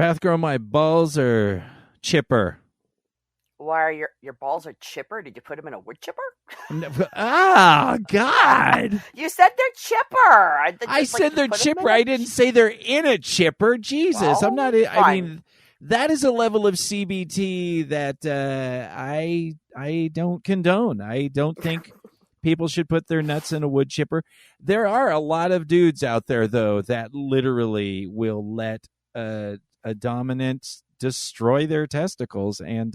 Path girl, my balls are chipper. Why are your balls are chipper? Did you put them in a wood chipper? Ah, God. You said they're chipper. I said they're chipper. I didn't say they're in a chipper. Jesus. Well, I'm not. fine. I mean, that is a level of CBT that I don't condone. I don't think people should put their nuts in a wood chipper. There are a lot of dudes out there, though, that literally will let a dominant destroy their testicles, and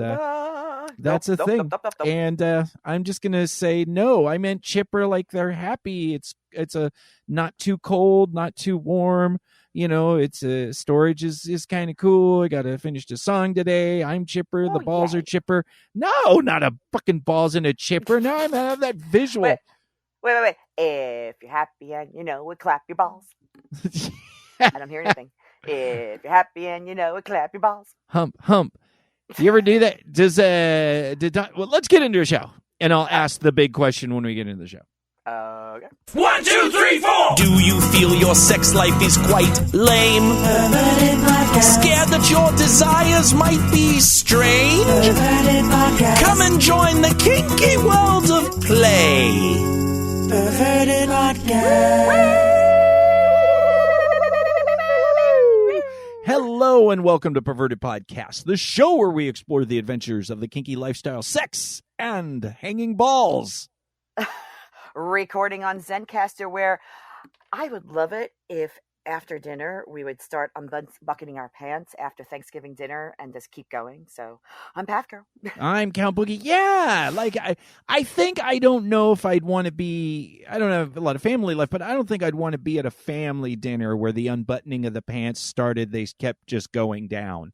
that's a thing. And I'm just gonna say no. I meant chipper, like they're happy. It's a not too cold, not too warm. You know, it's storage is kind of cool. I gotta finish the song today. I'm chipper. The balls are chipper. No, not a fucking balls in a chipper. Now I have that visual. Wait. If you're happy and you know it, clap your balls. I don't hear anything. If you're happy and you know it, clap your balls. Hump. You ever do that? Well, let's get into the show, and I'll ask the big question when we get into the show. Okay. 1, 2, 3, 4. Do you feel your sex life is quite lame? Scared that your desires might be strange? Come and join the kinky world of play. Perverted Podcast. Hello and welcome to Perverted Podcast, the show where we explore the adventures of the kinky lifestyle, sex, and hanging balls. Recording on Zencaster, where I would love it if after dinner we would start unbucketing our pants after Thanksgiving dinner and just keep going. So I'm Path Girl. I'm Count Boogie. Yeah, like I think I don't know if I'd want to be. I don't have a lot of family life, but I don't think I'd want to be at a family dinner where the unbuttoning of the pants started. They kept just going down.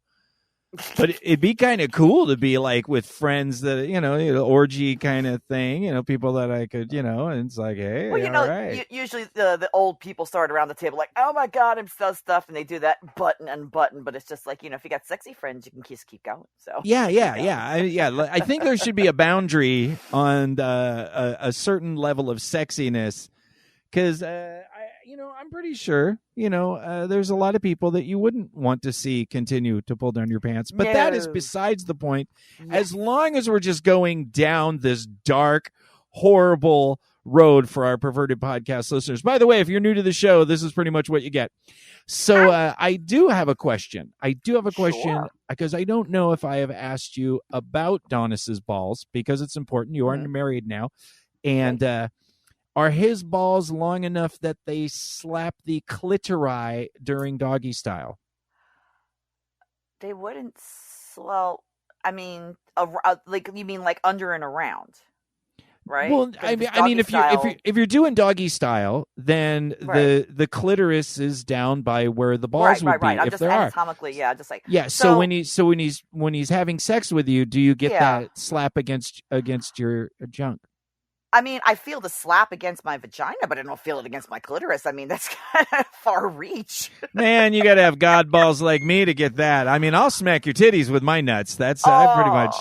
But it'd be kind of cool to be like with friends that, you know, orgy kind of thing, you know, people that I could, you know, and it's like, hey, well, all right. Usually the old people start around the table like, oh my God, I'm so stuffed. And they do that button, but it's just like, you know, if you got sexy friends, you can just keep going. So Yeah. I think there should be a boundary on a certain level of sexiness because, I'm pretty sure, there's a lot of people that you wouldn't want to see continue to pull down your pants. But that is besides the point. Yes. As long as we're just going down this dark, horrible road for our Perverted Podcast listeners. By the way, if you're new to the show, this is pretty much what you get. So I do have a question. Sure. Because I don't know if I have asked you about Donis's balls because it's important. You are married now. And are his balls long enough that they slap the clitori during doggy style? They wouldn't. Well, I mean, like you mean like under and around, right? Well, I mean, if you're doing doggy style, then the clitoris is down by where the balls would be. I'm if just there anatomically, just like So when he's having sex with you, do you get that slap against your junk? I mean, I feel the slap against my vagina, but I don't feel it against my clitoris. I mean, that's kind of far reach. Man, you got to have god balls like me to get that. I mean, I'll smack your titties with my nuts. That's I pretty much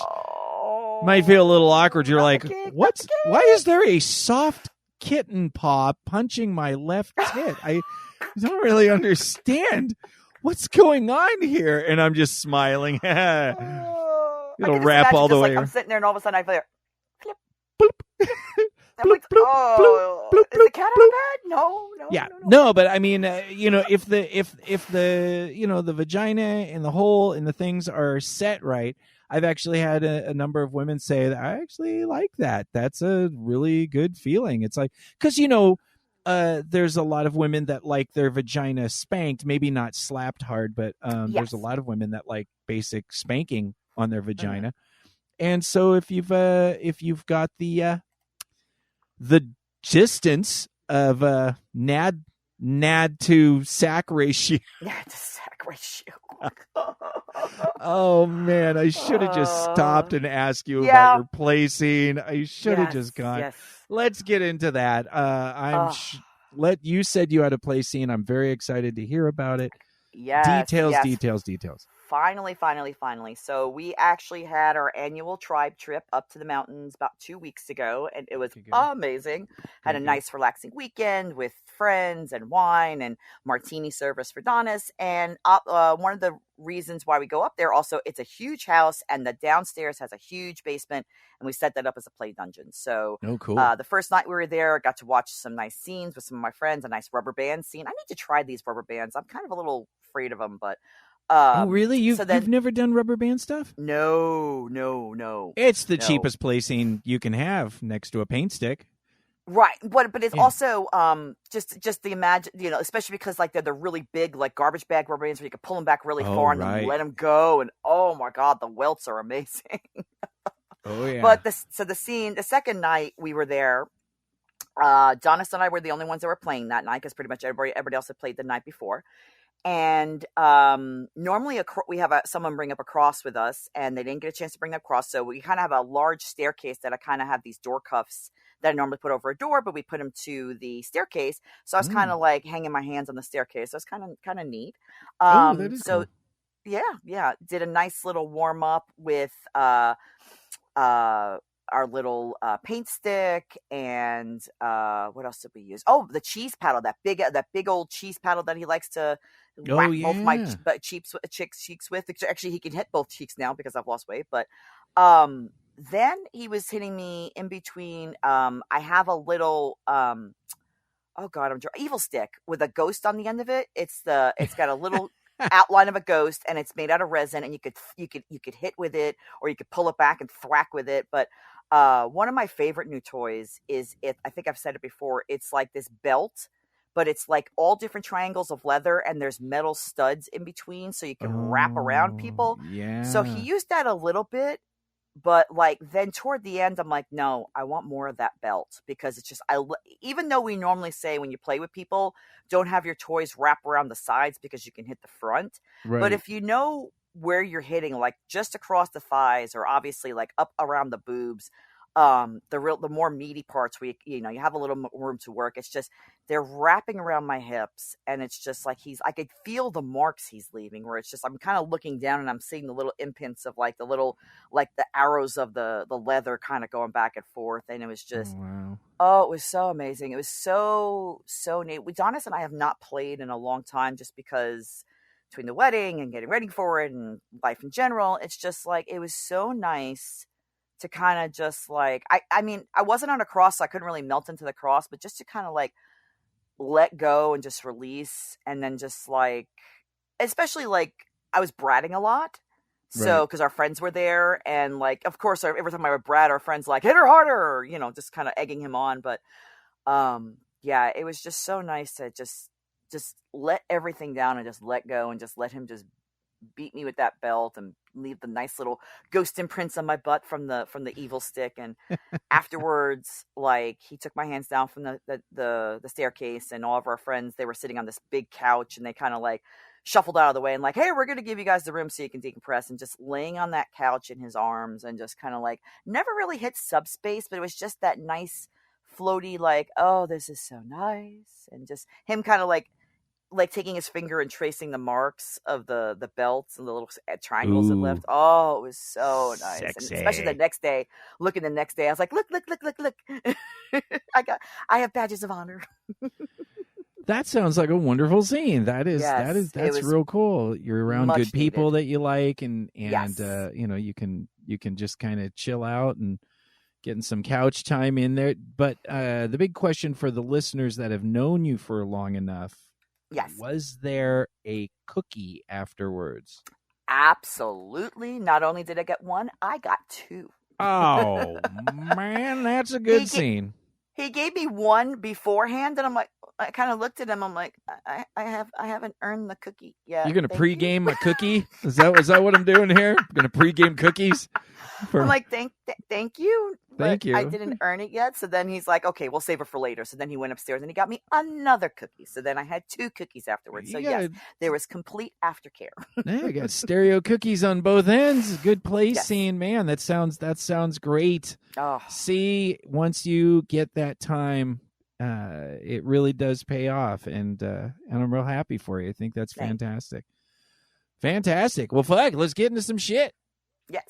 might feel a little awkward. You're like, why is there a soft kitten paw punching my left tit? I don't really understand what's going on here. And I'm just smiling. It'll wrap all the way. I'm sitting there and all of a sudden I feel like, bloop. Like, is the cat out of bed? No, but I mean, if the vagina and the hole and the things are set right, I've actually had a number of women say that I actually like that. That's a really good feeling. It's like, because there's a lot of women that like their vagina spanked, maybe not slapped hard, but there's a lot of women that like basic spanking on their vagina. And so if you've got the distance of nad to sac ratio. Nad to sac ratio. Oh man, I should have just stopped and asked you about your placing. I should have just gone. Yes. Let's get into that. You said you had a placing. I'm very excited to hear about it. Yes. Details. Finally. So we actually had our annual tribe trip up to the mountains about 2 weeks ago, and it was amazing. Had a nice, relaxing weekend with friends, and wine and martini service for Donis. And one of the reasons why we go up there, also, it's a huge house, and the downstairs has a huge basement, and we set that up as a play dungeon. So cool. The first night we were there, I got to watch some nice scenes with some of my friends, a nice rubber band scene. I need to try these rubber bands. I'm kind of a little afraid of them, but oh, really? You've never done rubber band stuff? No. It's the cheapest placing you can have next to a paint stick. Right, but it's also just the imagine, especially because like they're the really big like garbage bag rubber bands where you can pull them back really far and then let them go, and oh my god, the welts are amazing. Oh yeah. But the second night we were there, Donis and I were the only ones that were playing that night because pretty much everybody else had played the night before. And normally we have someone bring up a cross with us, and they didn't get a chance to bring that cross, so we kind of have a large staircase that I kind of have these door cuffs that I normally put over a door, but we put them to the staircase. So I was kind of like hanging my hands on the staircase. So it's kind of neat. That is cool. Yeah. Did a nice little warm up with our little paint stick, and what else did we use? Oh, the cheese paddle, that big old cheese paddle that he likes to whack both my cheeks with. Actually, he can hit both cheeks now because I've lost weight. But then he was hitting me in between. I have a little evil stick with a ghost on the end of it. It's got a little outline of a ghost, and it's made out of resin, and you could hit with it, or you could pull it back and thwack with it. But one of my favorite new toys is I think I've said it before. It's like this belt, but it's like all different triangles of leather, and there's metal studs in between, so you can wrap around people. Yeah. So he used that a little bit, but like then toward the end, I'm like, no, I want more of that belt, because it's just even though we normally say when you play with people, don't have your toys wrap around the sides because you can hit the front. Right. But if you know where you're hitting, like just across the thighs, or obviously like up around the boobs, the more meaty parts where you have a little room to work. It's just they're wrapping around my hips, and it's just like I could feel the marks he's leaving, where it's just I'm kind of looking down and I'm seeing the little imprints of like the arrows of the leather kind of going back and forth, and it was just it was so amazing. It was so neat. Donis and I have not played in a long time, just because between the wedding and getting ready for it and life in general, it's just like it was so nice to kind of just like, I mean, I wasn't on a cross, so I couldn't really melt into the cross, but just to kind of like let go and just release. And then just like, especially like I was bratting a lot. So, because our friends were there, and like, of course, every time I would brat, our friends like, hit her harder, just kind of egging him on. But yeah, it was just so nice to just let everything down and just let go and just let him just beat me with that belt and leave the nice little ghost imprints on my butt from the evil stick. And afterwards, like, he took my hands down from the staircase, and all of our friends, they were sitting on this big couch, and they kind of like shuffled out of the way and like, hey, we're going to give you guys the room so you can decompress. And just laying on that couch in his arms, and just kind of like never really hit subspace, but it was just that nice floaty, like, oh, this is so nice. And just him kind of like taking his finger and tracing the marks of the belts and the little triangles it left. Oh, it was so nice. Sexy. And especially the next day, I was like, look. I have badges of honor. That sounds like a wonderful scene. That's real cool. You're around good people needed. That you like, and yes. You can just kind of chill out and getting some couch time in there. But the big question for the listeners that have known you for long enough, yes, was there a cookie afterwards? Absolutely. Not only did I get one, I got two. Oh man, that's a good scene. He gave me one beforehand, and I'm like, I kind of looked at him. I'm like, I haven't earned the cookie yet. You're gonna pregame a cookie? Is that what I'm doing here? I'm gonna pregame cookies. I'm like, thank you. Thank you. I didn't earn it yet. So then he's like, okay, we'll save it for later. So then he went upstairs and he got me another cookie. So then I had two cookies afterwards. So yes, there was complete aftercare. Yeah, you got stereo cookies on both ends. Good place scene, man. That sounds great. Oh. See, once you get that time, it really does pay off, and I'm real happy for you. I think that's fantastic. Fantastic. Well, fuck, let's get into some shit. Yes.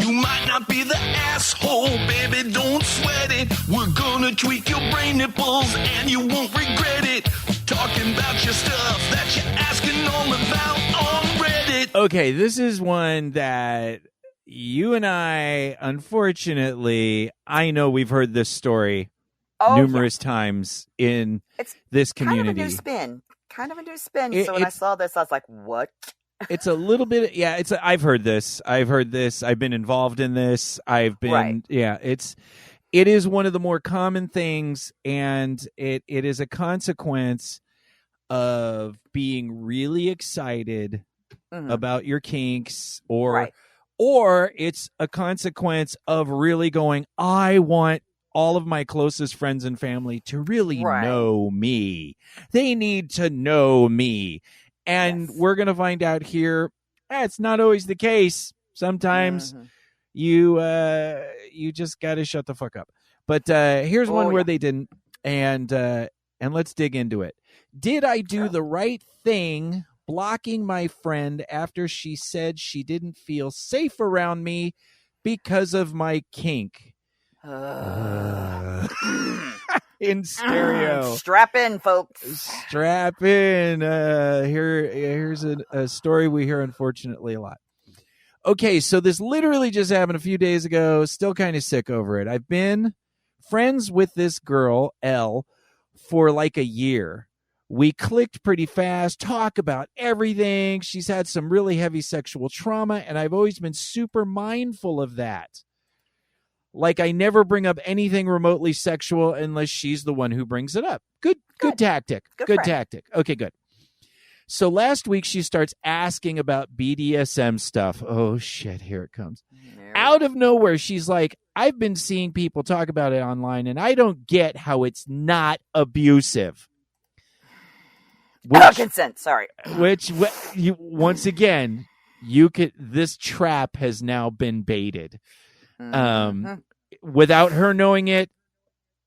You might not be the asshole, baby, don't sweat it. We're gonna tweak your brain nipples and you won't regret it. Talking about your stuff that you're asking all about on Reddit. Okay, this is one that you and I, unfortunately, I know we've heard this story numerous times in this community. Kind of a new spin. So when I saw this, I was like, what? It's a little bit, I've heard this. I've been involved in this. It is one of the more common things, and it is a consequence of being really excited about your kinks, or it's a consequence of really going, I want all of my closest friends and family to really know me. They need to know me. And we're going to find out here, it's not always the case. Sometimes you just got to shut the fuck up. But here's one where they didn't, and let's dig into it. Did I do the right thing blocking my friend after she said she didn't feel safe around me because of my kink? In stereo. Strap in, folks. Strap in. Here's a story we hear, unfortunately, a lot. Okay, so this literally just happened a few days ago. Still kind of sick over it. I've been friends with this girl, Elle, for like a year. We clicked pretty fast, talk about everything. She's had some really heavy sexual trauma, and I've always been super mindful of that. Like, I never bring up anything remotely sexual unless she's the one who brings it up. Good tactic. Good tactic. Okay, good. So last week she starts asking about BDSM stuff. Oh, shit, here it comes. Out of nowhere, she's like, I've been seeing people talk about it online, and I don't get how it's not abusive. Consent, sorry. Once again, this trap has now been baited. Without her knowing it,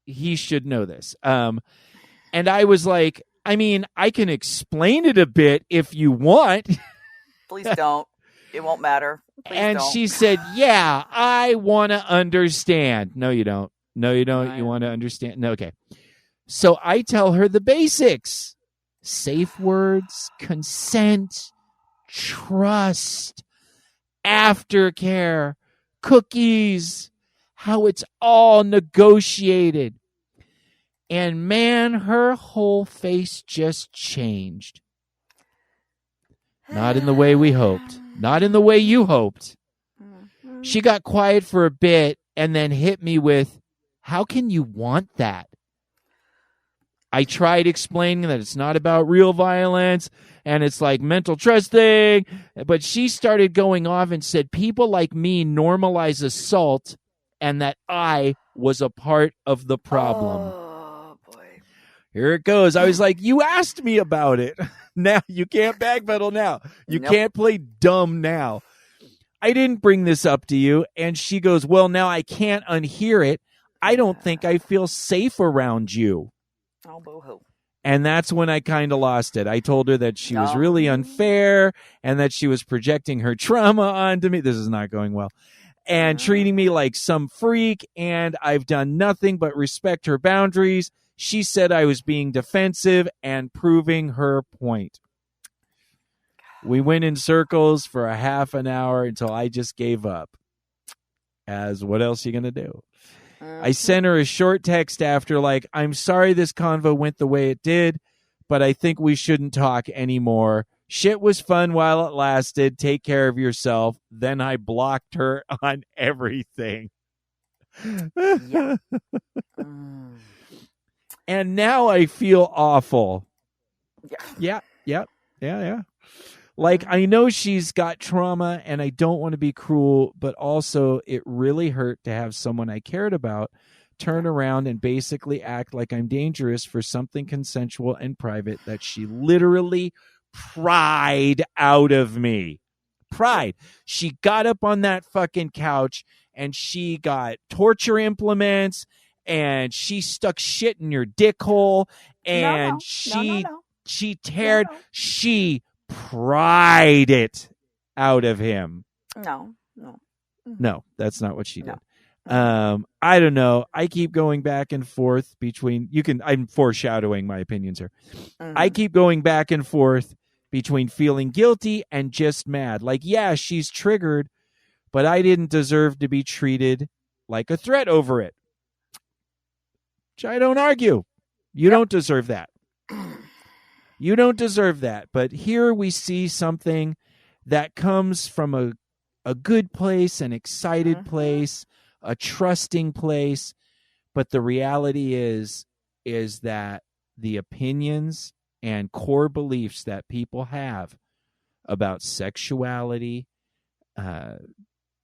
he should know this. And I was like, I mean, I can explain it a bit if you want. Please don't. It won't matter. Please don't. She said, yeah, I want to understand. No, you don't. No, you don't. You want to understand? No, okay. So I tell her the basics. Safe words, consent, trust, aftercare, cookies, how it's all negotiated. And man, her whole face just changed. Not in the way we hoped. Not in the way you hoped. She got quiet for a bit and then hit me with, how can you want that? I tried explaining that it's not about real violence and it's like mental trust thing, but she started going off and said people like me normalize assault and that I was a part of the problem. Oh, boy. Here it goes. I was like, you asked me about it. Now you can't backpedal now. You can't play dumb now. I didn't bring this up to you. And she goes, well, now I can't unhear it. I don't think I feel safe around you. Oh, boo-hoo. And that's when I kind of lost it. I told her that she was really unfair and that she was projecting her trauma onto me. This is not going well. And treating me like some freak. And I've done nothing but respect her boundaries. She said I was being defensive and proving her point. We went in circles for a half an hour until I just gave up. As what else are you going to do? I sent her a short text after, like, I'm sorry this convo went the way it did, but I think we shouldn't talk anymore. Shit was fun while it lasted. Take care of yourself. Then I blocked her on everything. Yeah. And now I feel awful. Yeah. Like, I know she's got trauma and I don't want to be cruel, but also it really hurt to have someone I cared about turn around and basically act like I'm dangerous for something consensual and private that she literally pried out of me. Pride. She got up on that fucking couch and she got torture implements and she stuck shit in your dick hole and she pried it out of him. No. No, that's not what she did. No. I don't know. I keep going back and forth between I'm foreshadowing my opinions here. I keep going back and forth between feeling guilty and just mad. Like, yeah, she's triggered, but I didn't deserve to be treated like a threat over it. Which I don't argue. You don't deserve that. You don't deserve that. But here we see something that comes from a good place, an excited place, a trusting place. But the reality is that the opinions and core beliefs that people have about sexuality,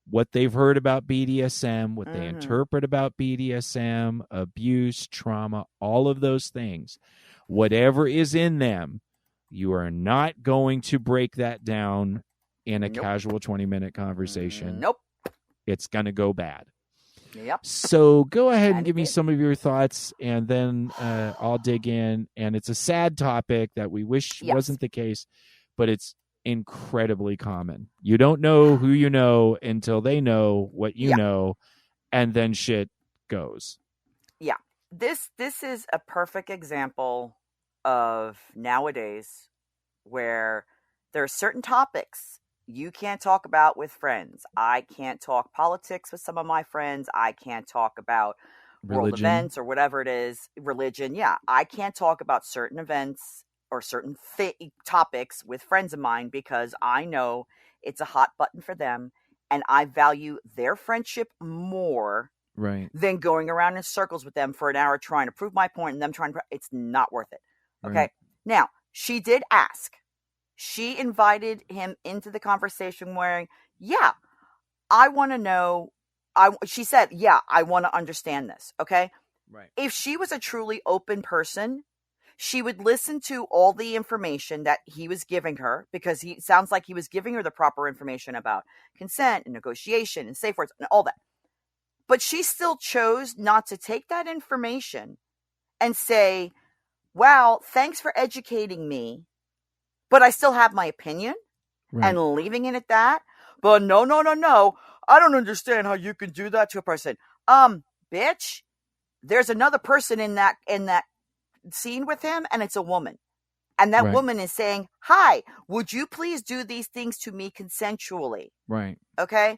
what they've heard about BDSM, what they interpret about BDSM, abuse, trauma, all of those things, whatever is in them, you are not going to break that down in a casual 20-minute conversation. Nope. It's going to go bad. Yep. So go ahead and give me some of your thoughts, and then I'll dig in. And it's a sad topic that we wish wasn't the case, but it's incredibly common. You don't know who you know until they know what you know, and then shit goes. Yeah. This is a perfect example of nowadays where there are certain topics you can't talk about with friends. I can't talk politics with some of my friends. I can't talk about world events or whatever it is. Religion. Yeah. I can't talk about certain events or certain topics with friends of mine because I know it's a hot button for them and I value their friendship more than going around in circles with them for an hour trying to prove my point and them trying to, it's not worth it. Okay. Now, she did ask. She invited him into the conversation wearing, I want to know. She said, I want to understand this. Okay. Right. If she was a truly open person, she would listen to all the information that he was giving her because he sounds like he was giving her the proper information about consent and negotiation and safe words and all that. But she still chose not to take that information and say, wow, thanks for educating me, but I still have my opinion and leaving it at that. But no. I don't understand how you can do that to a person. Bitch, there's another person in that scene with him, and it's a woman. And that woman is saying, hi, would you please do these things to me consensually? Right. Okay.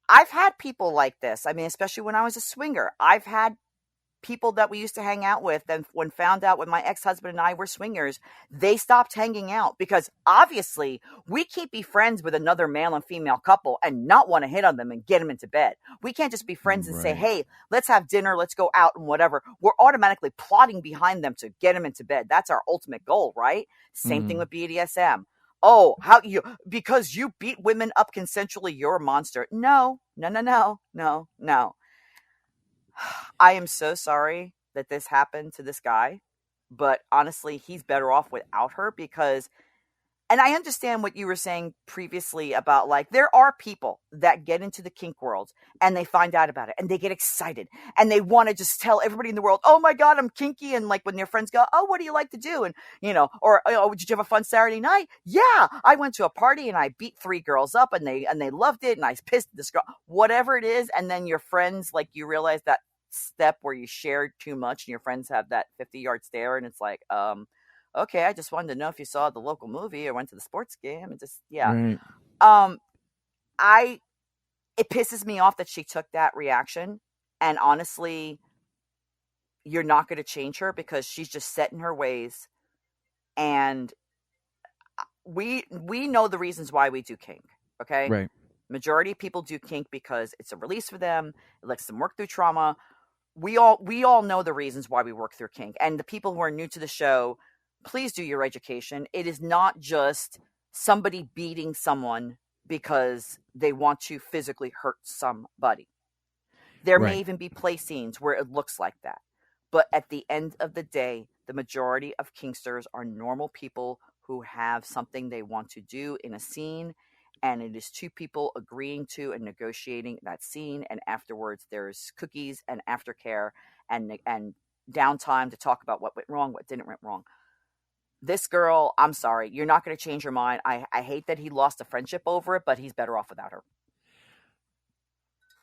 I've had people like this. I mean, especially when I was a swinger, I've had people that we used to hang out with, and when found out when my ex-husband and I were swingers, they stopped hanging out because obviously we can't be friends with another male and female couple and not want to hit on them and get them into bed. We can't just be friends and say, hey, let's have dinner, let's go out and whatever. We're automatically plotting behind them to get them into bed. That's our ultimate goal, right? Same thing with BDSM. Oh, because you beat women up consensually, you're a monster. No. I am so sorry that this happened to this guy, but honestly, he's better off without her because, and I understand what you were saying previously about like, there are people that get into the kink world and they find out about it and they get excited and they want to just tell everybody in the world, oh my God, I'm kinky. And like when their friends go, oh, what do you like to do? And or, oh, did you have a fun Saturday night? Yeah, I went to a party and I beat 3 girls up and they loved it. And I pissed this girl, whatever it is. And then your friends, like you realize that step where you shared too much and your friends have that 50-yard stare and it's like, okay, I just wanted to know if you saw the local movie or went to the sports game and just, it pisses me off that she took that reaction. And honestly, you're not going to change her because she's just set in her ways. And we know the reasons why we do kink. Okay. Right. Majority of people do kink because it's a release for them. It lets them work through trauma. We all know the reasons why we work through kink. And the people who are new to the show, please do your education. It is not just somebody beating someone because they want to physically hurt somebody. There may even be play scenes where it looks like that. But at the end of the day, the majority of kinksters are normal people who have something they want to do in a scene. And it is 2 people agreeing to and negotiating that scene. And afterwards, there's cookies and aftercare and downtime to talk about what went wrong, what didn't went wrong. This girl, I'm sorry, you're not going to change her mind. I hate that he lost a friendship over it, but he's better off without her.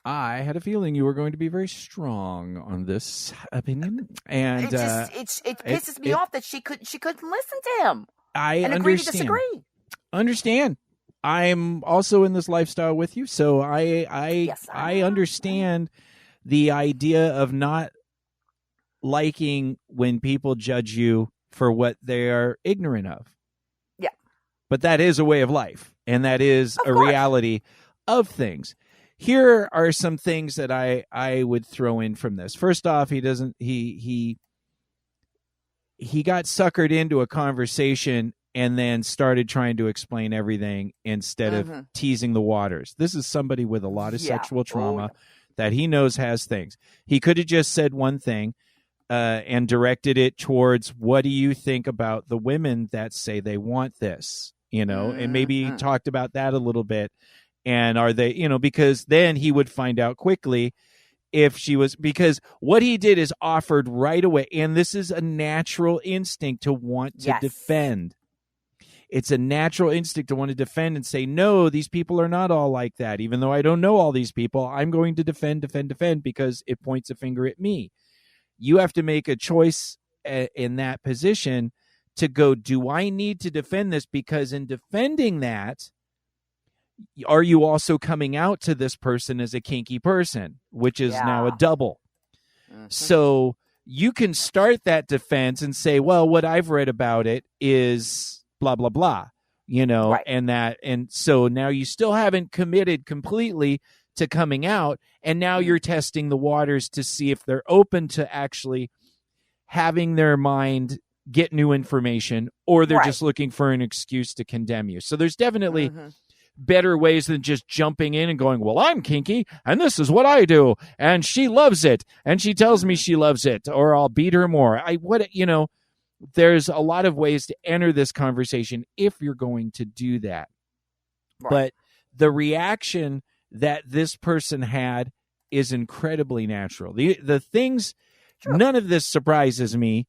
I had a feeling you were going to be very strong on this opinion, and it pisses me off that she couldn't listen to him. I and agree to disagree. Understand. I'm also in this lifestyle with you, so I understand the idea of not liking when people judge you for what they are ignorant of. Yeah. But that is a way of life, and that is a reality of things. Here are some things that I would throw in from this. First off, he got suckered into a conversation and then started trying to explain everything instead of teasing the waters. This is somebody with a lot of sexual trauma that he knows has things. He could have just said one thing and directed it towards, what do you think about the women that say they want this? And maybe talked about that a little bit. And are they, because then he would find out quickly if she was, because what he did is offered right away. And this is a natural instinct to want to defend. It's a natural instinct to want to defend and say, no, these people are not all like that. Even though I don't know all these people, I'm going to defend because it points a finger at me. You have to make a choice in that position to go, do I need to defend this? Because in defending that, are you also coming out to this person as a kinky person, which is now a double? So you can start that defense and say, well, what I've read about it is blah, blah, blah, and so now you still haven't committed completely to coming out. And now you're testing the waters to see if they're open to actually having their mind get new information, or they're just looking for an excuse to condemn you. So there's definitely better ways than just jumping in and going, well, I'm kinky and this is what I do. And she loves it. And she tells me she loves it, or I'll beat her more. There's a lot of ways to enter this conversation if you're going to do that. Right. But the reaction that this person had is incredibly natural. The things, none of this surprises me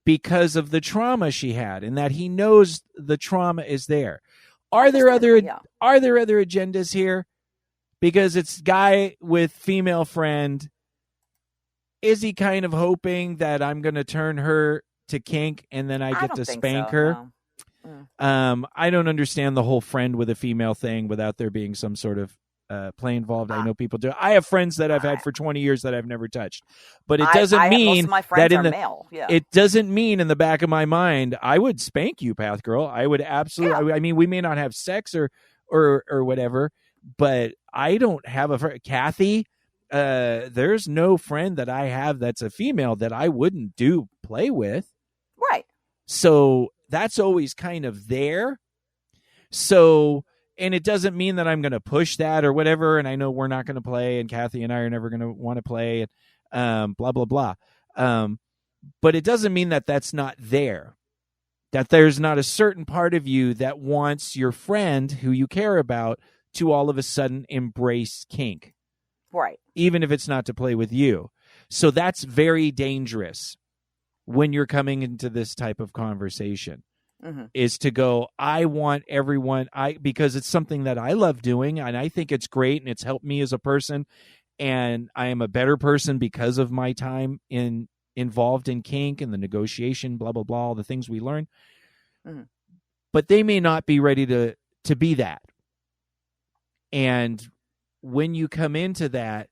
because of the trauma she had, and that he knows the trauma is there. Are there other agendas here? Because it's guy with female friend. Is he kind of hoping that I'm going to turn her to kink and then I get to spank her? No. I don't understand the whole friend with a female thing without there being some sort of play involved. I know people do. I have friends that I've had for 20 years that I've never touched, but it doesn't mean that it doesn't mean in the back of my mind I would spank you, Path Girl. I would absolutely. I mean, we may not have sex or whatever, but I don't have a friend. Kathy, there's no friend that I have that's a female that I wouldn't play with. Right. So that's always kind of there. So. And it doesn't mean that I'm going to push that or whatever. And I know we're not going to play, and Kathy and I are never going to want to play, and blah, blah, blah. But it doesn't mean that that's not there, that there's not a certain part of you that wants your friend who you care about to all of a sudden embrace kink. Right. Even if it's not to play with you. So that's very dangerous when you're coming into this type of conversation. Is to go, I want everyone, because it's something that I love doing, and I think it's great, and it's helped me as a person, and I am a better person because of my time involved in kink and the negotiation, blah, blah, blah, all the things we learn. But they may not be ready to be that. And when you come into that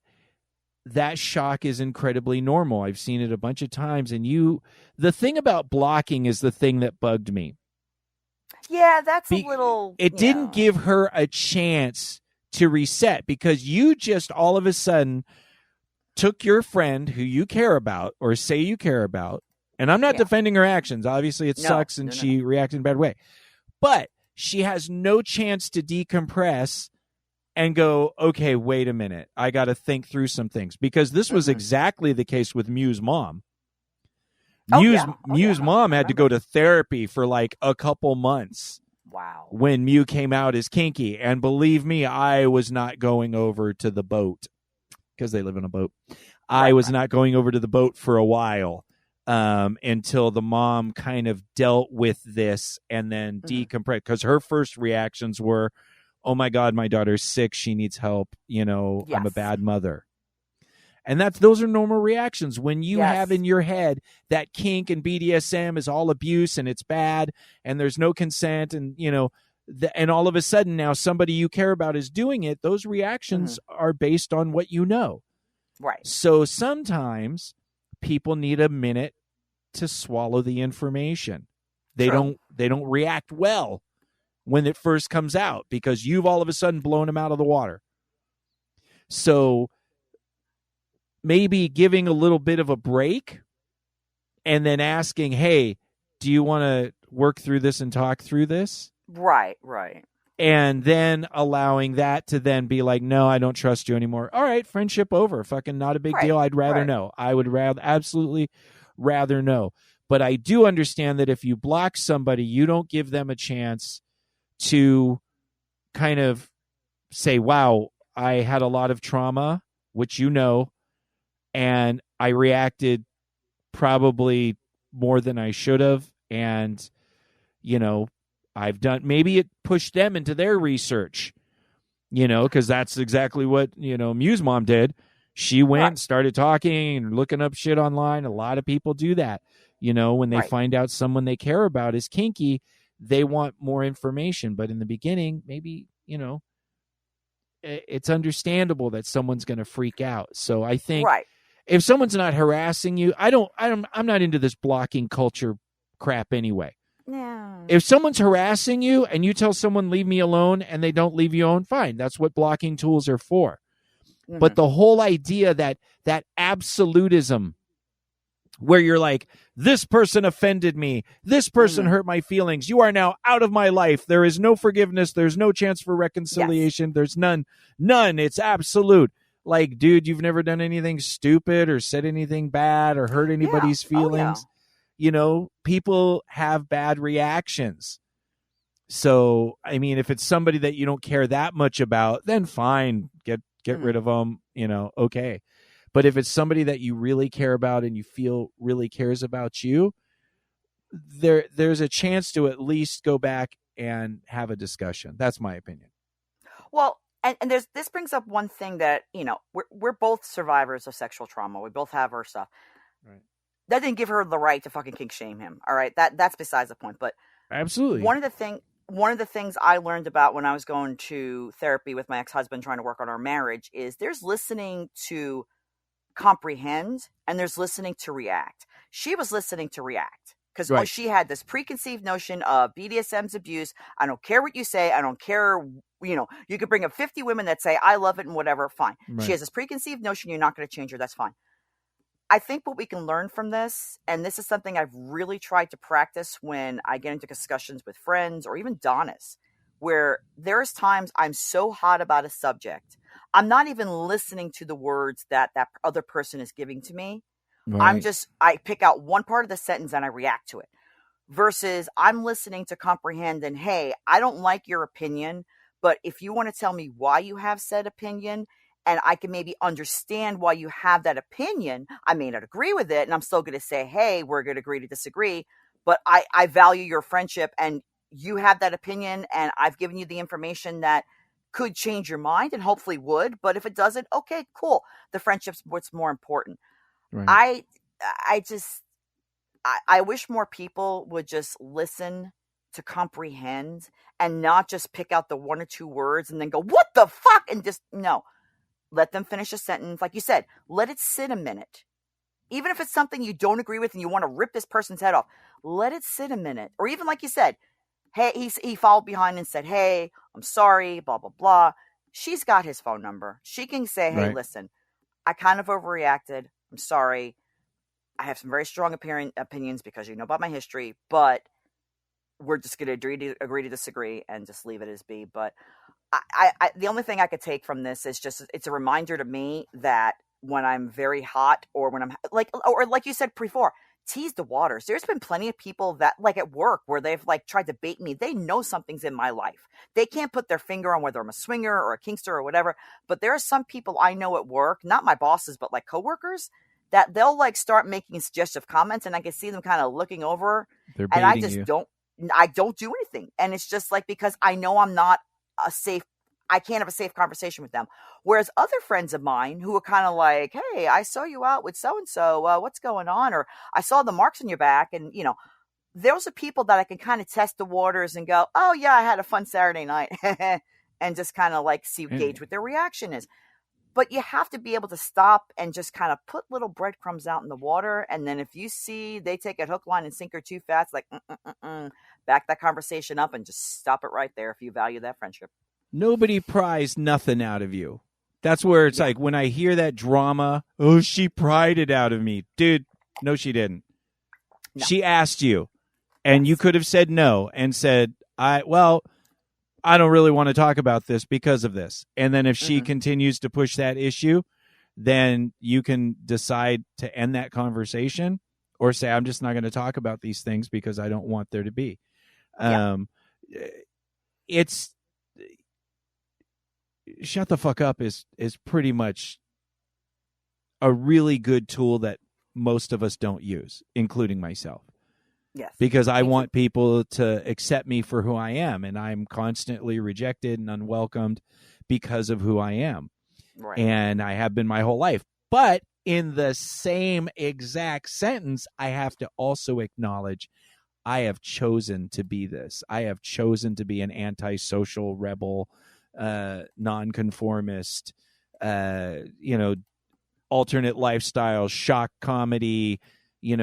shock is incredibly normal. I've seen it a bunch of times. And the thing about blocking is the thing that bugged me. Yeah, that's a little... It didn't give her a chance to reset, because you just all of a sudden took your friend who you care about or say you care about, and I'm not defending her actions. Obviously, it sucks, and she reacted in a bad way. But she has no chance to decompress and go, okay, wait a minute, I got to think through some things, because this was exactly the case with Mew's mom. Mew's mom had to go to therapy for like a couple months. Wow. When Mew came out as kinky. And believe me, I was not going over to the boat, because they live on a boat. I was not going over to the boat for a while until the mom kind of dealt with this and then decompressed, because her first reactions were, oh my God, my daughter's sick. She needs help. I'm a Yes. bad mother. And those are normal reactions when you Yes. have in your head that kink and BDSM is all abuse and it's bad and there's no consent and, and all of a sudden now somebody you care about is doing it. Those reactions are based on what you know. Right. So sometimes people need a minute to swallow the information. They True. don't react well when it first comes out because you've all of a sudden blown them out of the water. So maybe giving a little bit of a break and then asking, hey, do you want to work through this and talk through this? Right. And then allowing that to then be like, no, I don't trust you anymore. All right, friendship over. Fucking not a big deal. I'd rather know. I would absolutely rather know. But I do understand that if you block somebody, you don't give them a chance to kind of say, wow, I had a lot of trauma, which and I reacted probably more than I should have. And, maybe it pushed them into their research, because that's exactly what, Muse Mom did. She went, started talking and looking up shit online. A lot of people do that. When they find out someone they care about is kinky, they want more information. But in the beginning, maybe, it's understandable that someone's going to freak out. So I think if someone's not harassing you, I'm not into this blocking culture crap anyway. Yeah. If someone's harassing you and you tell someone leave me alone and they don't leave you alone, fine. That's what blocking tools are for. Mm-hmm. But the whole idea that absolutism where you're like, this person offended me, this person hurt my feelings, you are now out of my life, there is no forgiveness, there's no chance for reconciliation, there's none, it's absolute. Like, dude, you've never done anything stupid or said anything bad or hurt anybody's feelings. People have bad reactions. So, I mean, if it's somebody that you don't care that much about, then fine, get rid of them, okay. But if it's somebody that you really care about and you feel really cares about you, there's a chance to at least go back and have a discussion. That's my opinion. Well, and this brings up one thing that, we're both survivors of sexual trauma. We both have our stuff. Right. That didn't give her the right to fucking kink shame him. All right. That's besides the point. But absolutely. One of the things I learned about when I was going to therapy with my ex-husband trying to work on our marriage is there's listening to comprehend and there's listening to react. She was listening to react because she had this preconceived notion of BDSM's abuse. I don't care what you say. I don't care. You could bring up 50 women that say, I love it and whatever. Fine. Right. She has this preconceived notion. You're not going to change her. That's fine. I think what we can learn from this, and this is something I've really tried to practice when I get into discussions with friends or even Donis, where there's times I'm so hot about a subject, I'm not even listening to the words that other person is giving to me. Right. I pick out one part of the sentence and I react to it versus I'm listening to comprehend and, hey, I don't like your opinion, but if you want to tell me why you have said opinion and I can maybe understand why you have that opinion, I may not agree with it. And I'm still going to say, hey, we're going to agree to disagree, but I value your friendship and you have that opinion and I've given you the information that could change your mind and hopefully would. But if it doesn't, okay, cool. The friendship's what's more important. Right. I wish more people would just listen to comprehend and not just pick out the one or two words and then go, what the fuck? And just, no, let them finish a sentence. Like you said, let it sit a minute. Even if it's something you don't agree with and you want to rip this person's head off, let it sit a minute. Or even like you said, hey, he followed behind and said, hey, I'm sorry, blah, blah, blah. She's got his phone number. She can say, hey, listen, I kind of overreacted. I'm sorry. I have some very strong opinions because you know about my history, but we're just going to agree to disagree and just leave it as be. But I the only thing I could take from this is just, it's a reminder to me that when I'm very hot or when I'm like you said before, tease the waters. There's been plenty of people that like at work where they've like tried to bait me. They know something's in my life. They can't put their finger on whether I'm a swinger or a kinkster or whatever. But there are some people I know at work, not my bosses, but like coworkers, that they'll like start making suggestive comments and I can see them kind of looking over and I just don't do anything. And it's just like, because I know I'm not a safe I can't have a safe conversation with them. Whereas other friends of mine who are kind of like, hey, I saw you out with so-and-so, what's going on? Or I saw the marks on your back. And, those are people that I can kind of test the waters and go, oh yeah, I had a fun Saturday night and just kind of like gauge what their reaction is. But you have to be able to stop and just kind of put little breadcrumbs out in the water. And then if you see they take it hook, line, and sinker too fast, like, back that conversation up and just stop it right there if you value that friendship. Nobody pries nothing out of you. That's where it's like when I hear that drama, oh, she pried it out of me. Dude, no, she didn't. No. She asked you, and you could have said no and said, I don't really want to talk about this because of this. And then if she continues to push that issue, then you can decide to end that conversation or say, I'm just not going to talk about these things because I don't want there to be. It's shut the fuck up is pretty much a really good tool that most of us don't use, including myself. Yes. Because I want people to accept me for who I am, and I'm constantly rejected and unwelcomed because of who I am. Right. And I have been my whole life. But in the same exact sentence, I have to also acknowledge I have chosen to be this. I have chosen to be an antisocial rebel, nonconformist, alternate lifestyle, shock comedy,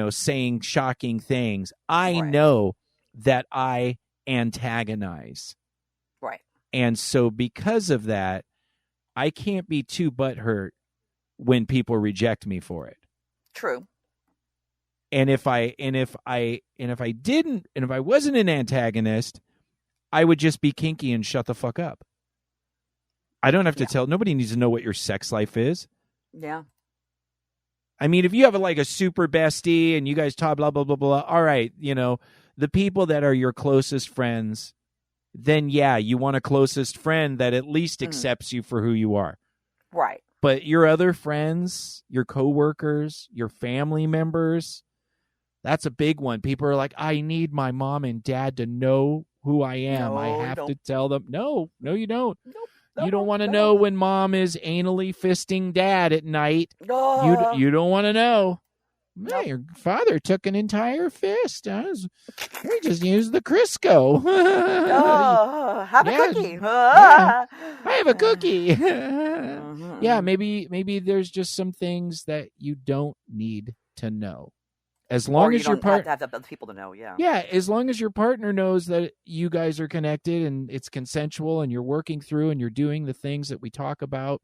saying shocking things. I know that I antagonize. Right. And so because of that, I can't be too butthurt when people reject me for it. True. And if I wasn't an antagonist, I would just be kinky and shut the fuck up. I don't have to tell. Nobody needs to know what your sex life is. Yeah. I mean, if you have a super bestie and you guys talk blah, blah, blah, blah, all right, the people that are your closest friends, then you want a closest friend that at least accepts you for who you are. Right. But your other friends, your coworkers, your family members, that's a big one. People are like, I need my mom and dad to know who I am. No, I have to tell them. No, you don't. Nope. You don't want to know when mom is anally fisting dad at night. No. You don't want to know. Nope. Man, your father took an entire fist. We just used the Crisco. Have a cookie. I have a cookie. Yeah, maybe there's just some things that you don't need to know. As long as your partner have other people to know, as long as your partner knows that you guys are connected and it's consensual and you're working through and you're doing the things that we talk about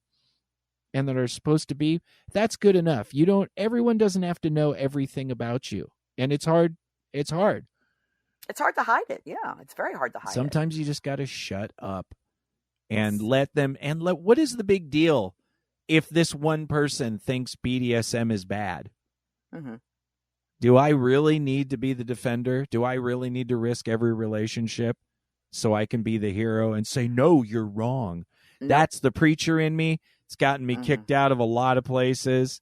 and that are supposed to be, that's good enough. Everyone doesn't have to know everything about you, and it's hard. It's hard to hide it. Yeah, it's very hard to hide. Sometimes you just got to shut up and let them. And what is the big deal if this one person thinks BDSM is bad? Mm-hmm. Do I really need to be the defender? Do I really need to risk every relationship so I can be the hero and say, no, you're wrong? Nope. That's the preacher in me. It's gotten me kicked out of a lot of places.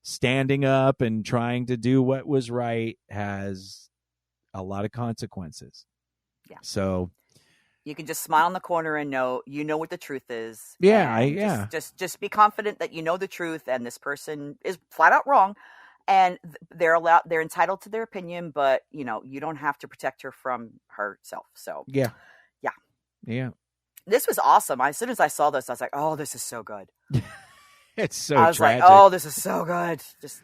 Standing up and trying to do what was right has a lot of consequences. Yeah. So you can just smile in the corner and know what the truth is. Yeah, Just be confident that you know the truth, and this person is flat out wrong. And they're entitled to their opinion, but you don't have to protect her from herself. So yeah. This was awesome. As soon as I saw this, I was like, "Oh, this is so good." It's so. I was tragic. like, "Oh, this is so good." Just,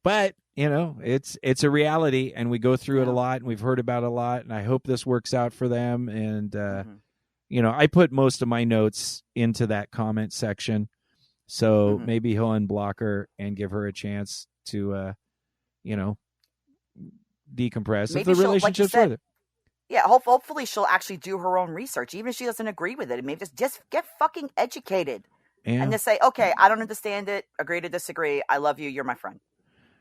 but it's a reality, and we go through it a lot, and we've heard about it a lot, and I hope this works out for them. And I put most of my notes into that comment section, so maybe he'll unblock her and give her a chance to, decompress. Maybe if the relationship's further. Yeah, hopefully she'll actually do her own research, even if she doesn't agree with it. Maybe just get fucking educated and just say, okay, I don't understand it. Agree to disagree. I love you. You're my friend.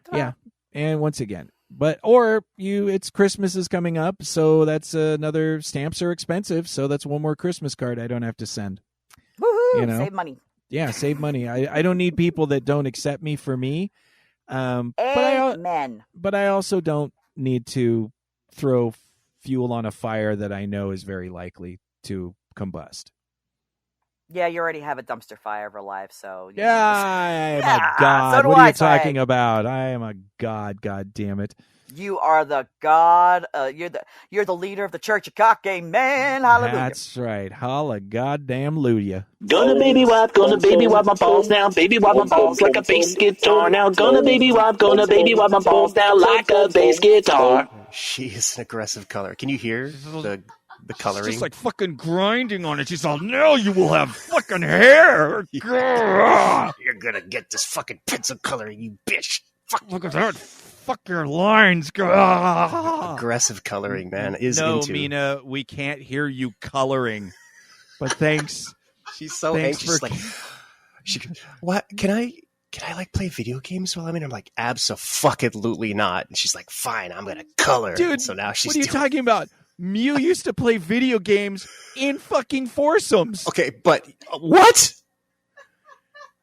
Ta-da. Yeah. And once again, it's Christmas is coming up. So that's another, stamps are expensive. So that's one more Christmas card I don't have to send. Woohoo! Save money. Yeah, save money. I don't need people that don't accept me for me. Amen. But I also don't need to throw fuel on a fire that I know is very likely to combust. Yeah, you already have a dumpster fire of a life, so Yeah, I am Yeah, a god. so do What are I, you talking Twig. about? I am a god. God damn it. you are the god. You're the leader of the Church of Cock Game, man. Hallelujah. That's right. Holla goddamn ludia. Gonna baby wipe my balls now. Baby wipe my balls like a bass guitar now. Gonna baby wipe my balls now like a bass guitar. She is an aggressive color. Can you hear the coloring? Just like fucking grinding on it. She's all, now you will have fucking hair. You're gonna get this fucking pencil coloring, you bitch. Fuck. Look at that. Fuck your lines. Aggressive coloring, man. No, into. Mina, we can't hear you coloring. But thanks. She's so Thanks anxious. for- Like, she goes, what? Can I like play video games while I'm in? I'm like, abso-fucking-lutely not. And she's like, fine, I'm gonna color. Dude, so now she's what are you talking about? Mew used to play video games in fucking foursomes. Okay, but what?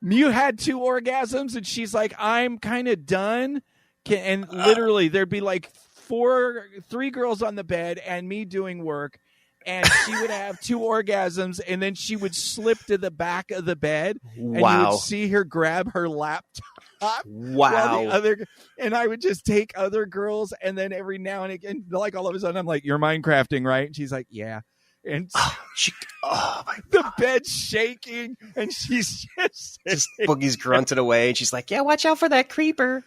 Mew had 2 orgasms, and she's like, I'm kind of done. And literally, there'd be like 3 girls on the bed and me doing work. And she would have 2 orgasms, and then she would slip to the back of the bed. And you Wow. would see her grab her laptop. Wow. And I would just take other girls, and then every now and again, like all of a sudden, I'm like, "You're Minecrafting, right?" And she's like, "Yeah." And Oh my the bed's shaking, and she's just Boogie's grunted away, and she's like, yeah, watch out for that creeper.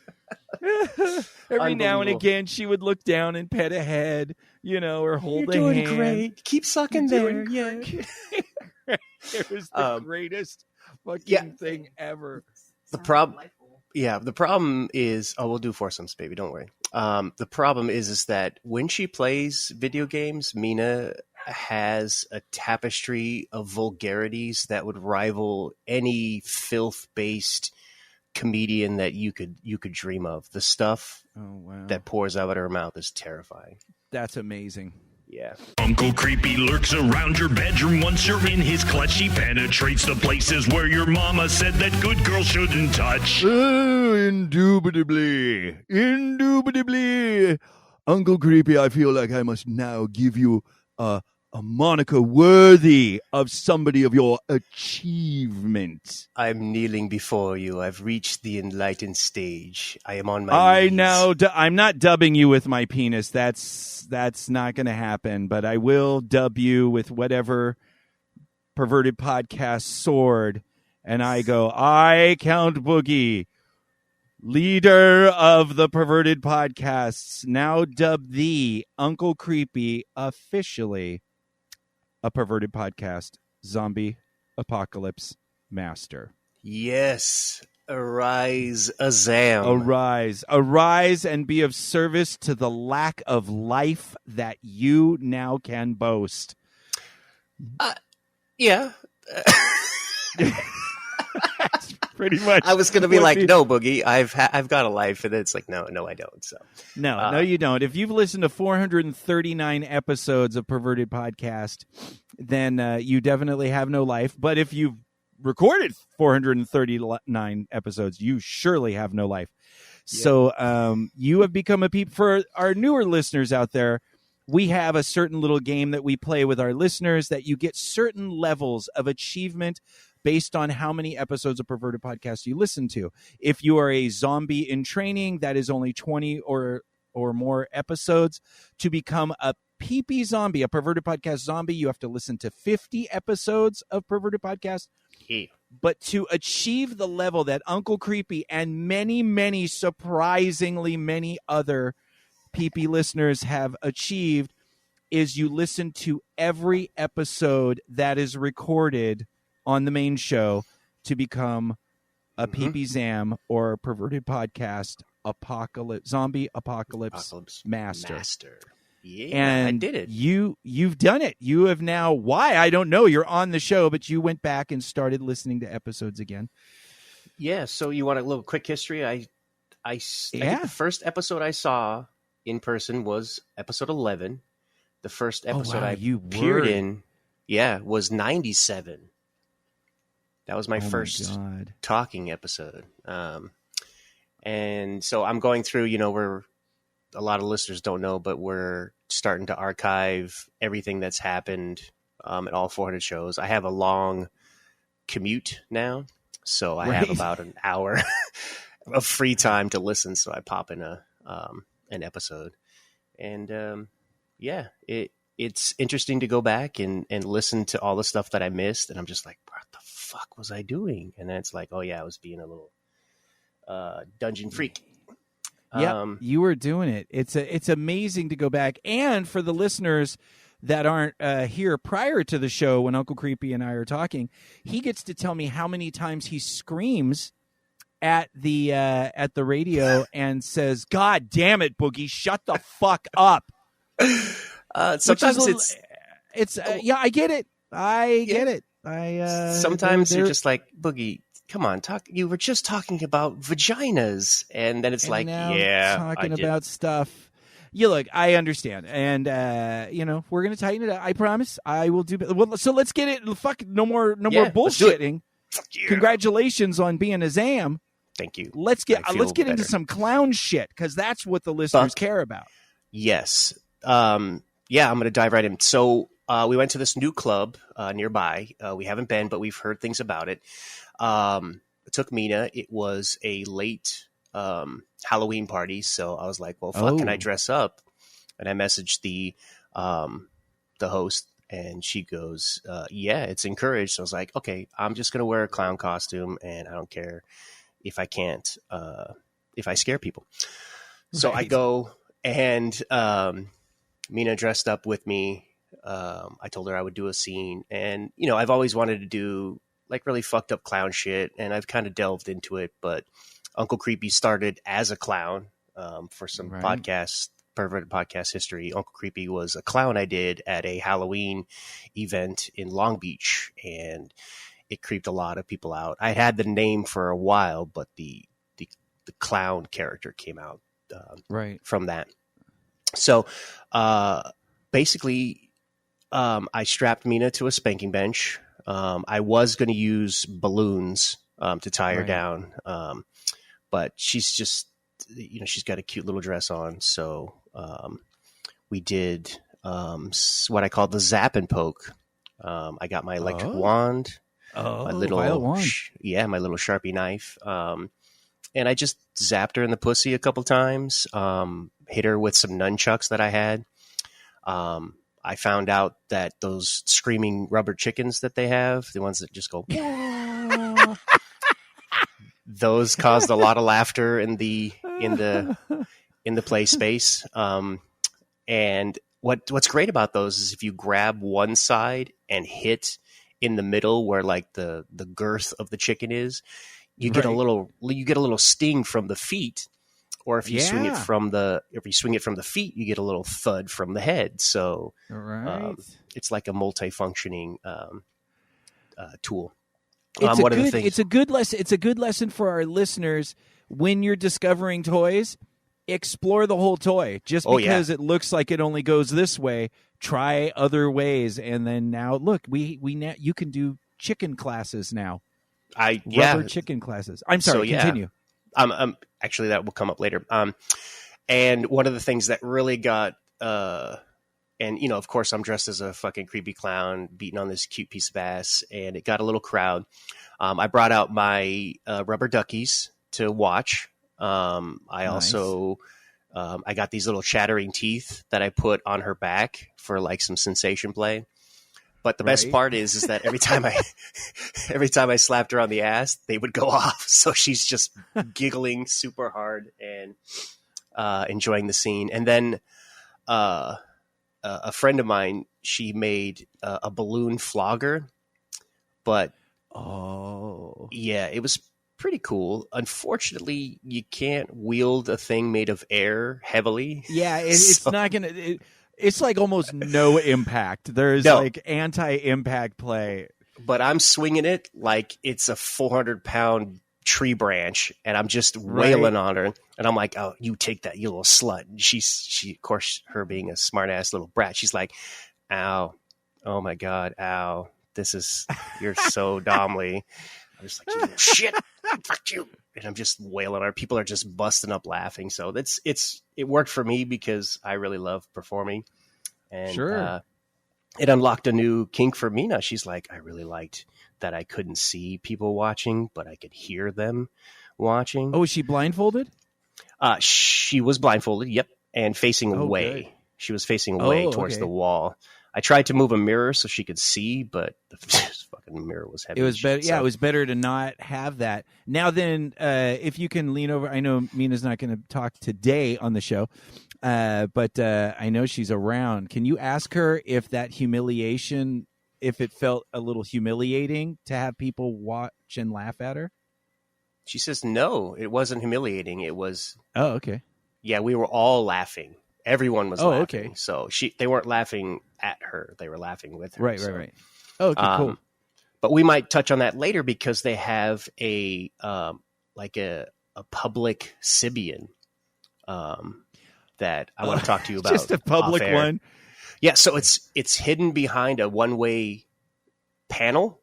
every now and Unbelievable. again, she would look down and pet a head, or hold You're a doing hand. great. Keep sucking You're there. doing Yeah. It was the greatest fucking yeah. thing ever. The problem is, we'll do foursomes, baby. Don't worry. The problem is that when she plays video games, Mina has a tapestry of vulgarities that would rival any filth-based comedian that you could dream of. The stuff that pours out of her mouth is terrifying. That's amazing. Yeah. Uncle Creepy lurks around your bedroom. Once you're in his clutch, he penetrates the places where your mama said that good girls shouldn't touch. Indubitably. Uncle Creepy, I feel like I must now give you a moniker worthy of somebody of your achievement. I'm kneeling before you. I've reached the enlightened stage. I am on my knees. I'm not dubbing you with my penis. That's not going to happen. But I will dub you with whatever Perverted Podcast sword. And I go, I, Count Boogie, leader of the Perverted Podcasts, now dub thee, Uncle Creepy, officially a Perverted Podcast zombie apocalypse master. Yes. Arise, Azam. Arise and be of service to the lack of life that you now can boast. Yeah. That's pretty much. I was going to be like, no, Boogie, I've got a life. And it's like, no, I don't. So No, you don't. If you've listened to 439 episodes of Perverted Podcast, then you definitely have no life. But if you've recorded 439 episodes, you surely have no life. Yeah. So you have become a peep. For our newer listeners out there, we have a certain little game that we play with our listeners that you get certain levels of achievement based on how many episodes of Perverted Podcast you listen to. If you are a zombie in training, that is only 20 or more episodes. To become a PP zombie, a Perverted Podcast zombie, you have to listen to 50 episodes of Perverted Podcast. Yeah. But to achieve the level that Uncle Creepy and many, many, surprisingly many other PP listeners have achieved is you listen to every episode that is recorded on the main show to become a PP Zam or a Perverted Podcast zombie apocalypse master. Yeah, and I did it. You've done it. You have now. Why? I don't know. You're on the show, but you went back and started listening to episodes again. Yeah. So you want a little quick history? I think the first episode I saw in person was episode 11. The first episode I appeared in, was 97. That was my first talking episode. And so I'm going through, we're a lot of listeners don't know, but we're starting to archive everything that's happened at all 400 shows. I have a long commute now, so I have about an hour of free time to listen. So I pop in an episode, and it's interesting to go back and listen to all the stuff that I missed, and I'm just like, what the fuck was I doing? And then it's like, oh yeah, I was being a little dungeon freak. Yeah, you were doing it. It's amazing to go back, and for the listeners that aren't here prior to the show when Uncle Creepy and I are talking, he gets to tell me how many times he screams at the radio and says, "God damn it, Boogie, shut the fuck up." Sometimes yeah, I get it. I get it. Sometimes you're just like, Boogie, come on, you were just talking about vaginas, and then it's like, yeah, talking about stuff. Yeah, look, I understand, and we're gonna tighten it up. I promise. I will do. Well, so let's get it. Fuck, no more bullshitting. Yeah. Congratulations on being a Zam. Thank you. Let's get into some clown shit, because that's what the listeners care about. Yes. I'm going to dive right in. So we went to this new club nearby. We haven't been, but we've heard things about it. It took Mina. It was a late Halloween party, so I was like, well, fuck, can I dress up? And I messaged the host, and she goes, yeah, it's encouraged. So I was like, okay, I'm just going to wear a clown costume, and I don't care if I can't, if I scare people. So I go, and Mina dressed up with me. I told her I would do a scene, and, I've always wanted to do like really fucked up clown shit, and I've kind of delved into it, but Uncle Creepy started as a clown for some Perverted Podcast history. Uncle Creepy was a clown I did at a Halloween event in Long Beach, and it creeped a lot of people out. I had the name for a while, but the clown character came out from that. So basically, I strapped Mina to a spanking bench. I was going to use balloons to tie her down, but she's just, she's got a cute little dress on. So we did what I call the zap and poke. I got my electric wand, my little wand. My little Sharpie knife, and I just zapped her in the pussy a couple times. Hit her with some nunchucks that I had. I found out that those screaming rubber chickens that they have, the ones that just go, those caused a lot of laughter in the play space. And what's great about those is if you grab one side and hit in the middle where like the girth of the chicken is, you get a little sting from the feet. Or if you swing it from the feet, you get a little thud from the head. So it's like a multifunctioning tool. It's a good lesson. It's a good lesson for our listeners when you're discovering toys. Explore the whole toy. Just because it looks like it only goes this way, try other ways. And then now, look, you can do chicken classes now. Rubber chicken classes. I'm sorry. Continue. Actually, that will come up later. And one of the things that really got, and of course, I'm dressed as a fucking creepy clown, beating on this cute piece of ass, and it got a little crowd. I brought out my rubber duckies to watch. I also, I got these little chattering teeth that I put on her back for like some sensation play. But the best part is that every time I slapped her on the ass, they would go off. So she's just giggling super hard and enjoying the scene. And then a friend of mine, she made a balloon flogger. But it was pretty cool. Unfortunately, you can't wield a thing made of air heavily. Yeah, it's not going to... It's like almost no impact. There's like anti-impact play. But I'm swinging it like it's a 400-pound tree branch, and I'm just wailing on her. And I'm like, "Oh, you take that, you little slut." And she, of course, her being a smart-ass little brat, she's like, "Ow, oh my god, ow, you're so domly." I'm just like, "You little shit, fuck you." And I'm just wailing on her. People are just busting up laughing. So it worked for me because I really love performing. And it unlocked a new kink for Mina. She's like, I really liked that I couldn't see people watching, but I could hear them watching. Oh, is she blindfolded? She was blindfolded, yep, and facing away. Good. She was facing away towards the wall. I tried to move a mirror so she could see, but the fucking mirror was heavy. It was better. Yeah, it was better to not have that. Now then, if you can lean over, I know Mina's not going to talk today on the show, but I know she's around. Can you ask her if that humiliation, if it felt a little humiliating to have people watch and laugh at her? She says, no, it wasn't humiliating. It was. Oh, okay. Yeah, we were all laughing. Everyone was laughing. Okay. So they weren't laughing at her. They were laughing with her. Right. Oh, okay, cool. But we might touch on that later because they have a public Sibian that I want to talk to you about. Just a public one. Yeah, so it's hidden behind a one-way panel,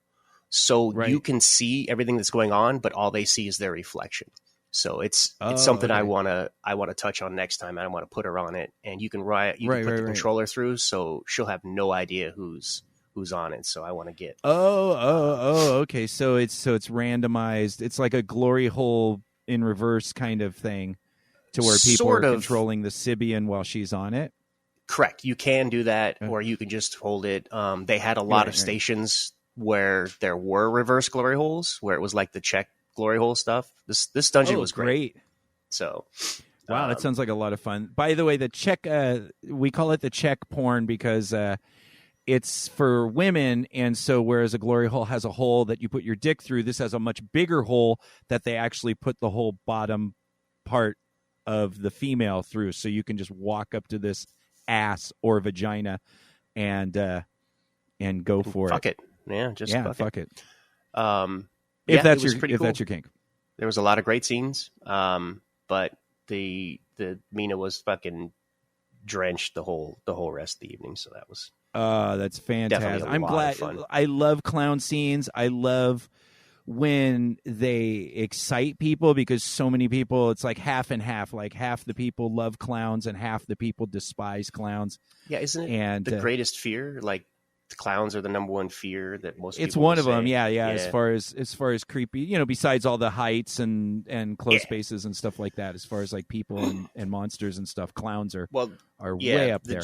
so you can see everything that's going on, but all they see is their reflection. So it's something I want to touch on next time. I want to put her on it, and you can put the controller through, so she'll have no idea who's on it. So I want to get. Okay. So it's randomized. It's like a glory hole in reverse kind of thing, to where people are controlling the Sibian while she's on it. Correct. You can do that, or you can just hold it. They had a lot of stations where there were reverse glory holes, where it was like the check glory hole stuff. This dungeon was great. So wow, that sounds like a lot of fun. By the way, the check we call it the check porn because it's for women, and so whereas a glory hole has a hole that you put your dick through, this has a much bigger hole that they actually put the whole bottom part of the female through, so you can just walk up to this ass or vagina and go for fuck it. Yeah, just fuck it. If that's your kink. There was a lot of great scenes, but the Mina was fucking drenched the whole rest of the evening. So that was that's fantastic. I'm glad. I love clown scenes. I love when they excite people, because so many people, it's like half and half. Like half the people love clowns and half the people despise clowns. Yeah, isn't it the greatest fear? Like, the clowns are the number one fear that most people. It's one of say. them, yeah. As far as creepy, besides all the heights and close spaces and stuff like that. As far as like people and monsters and stuff, clowns are way up there.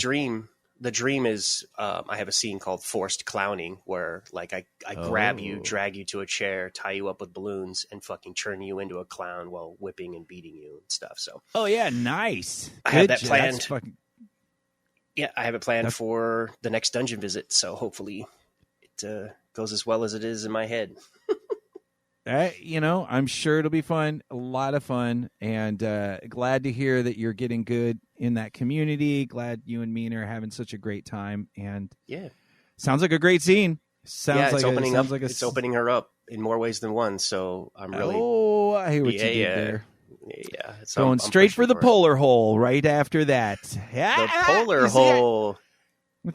The dream is I have a scene called forced clowning, where like I grab you, drag you to a chair, tie you up with balloons, and fucking turn you into a clown while whipping and beating you and stuff. So nice. I had that planned. Yeah, I have it planned for the next dungeon visit, so hopefully it goes as well as it is in my head. I'm sure it'll be fun, a lot of fun, and glad to hear that you're getting good in that community. Glad you and Mina are having such a great time, and sounds like a great scene. It's opening her up in more ways than one, so I'm really. Oh, I hear what you did there. Yeah, going straight for the polar hole right after that. The polar hole.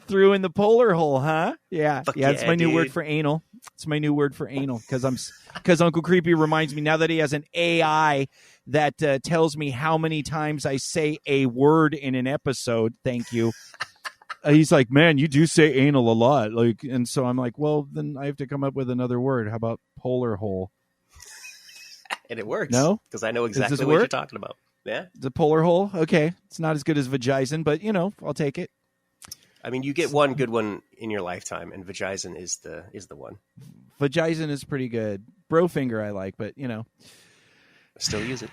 Threw in the polar hole, huh? Yeah. It's my new word for anal. It's my new word for anal because Uncle Creepy reminds me now that he has an AI that tells me how many times I say a word in an episode. Thank you. He's like, man, you do say anal a lot. And so I'm like, well, then I have to come up with another word. How about polar hole? And it works. No? Because I know exactly what you're talking about. Yeah. The polar hole? Okay. It's not as good as vagizen, but, I'll take it. I mean, you get one good one in your lifetime, and vagizen is the one. Vagizen is pretty good. Brofinger I like, but, I still use it.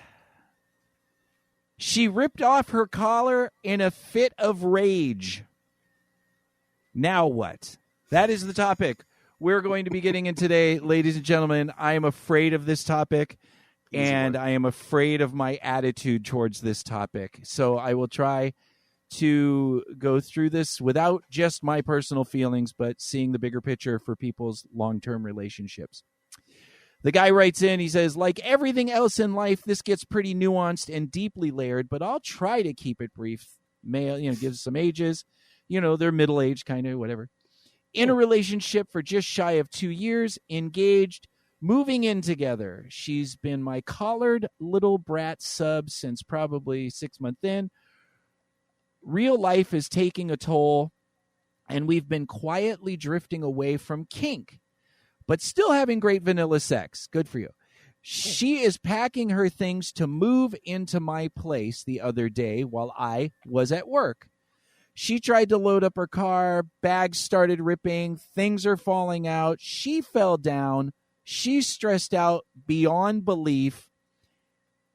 She ripped off her collar in a fit of rage. Now what? That is the topic we're going to be getting in today, ladies and gentlemen. I am afraid of this topic. And I am afraid of my attitude towards this topic. So I will try to go through this without just my personal feelings, but seeing the bigger picture for people's long-term relationships. The guy writes in, he says, like everything else in life, this gets pretty nuanced and deeply layered, but I'll try to keep it brief. Male, gives some ages, they're middle-aged, kind of, whatever. In a relationship for just shy of 2 years, engaged, moving in together. She's been my collared little brat sub since probably 6 months in. Real life is taking a toll. and we've been quietly drifting away from kink, but still having great vanilla sex. Good for you. She is packing her things to move into my place the other day while I was at work. She tried to load up her car, bags started ripping, things are falling out. She fell down. She's stressed out beyond belief.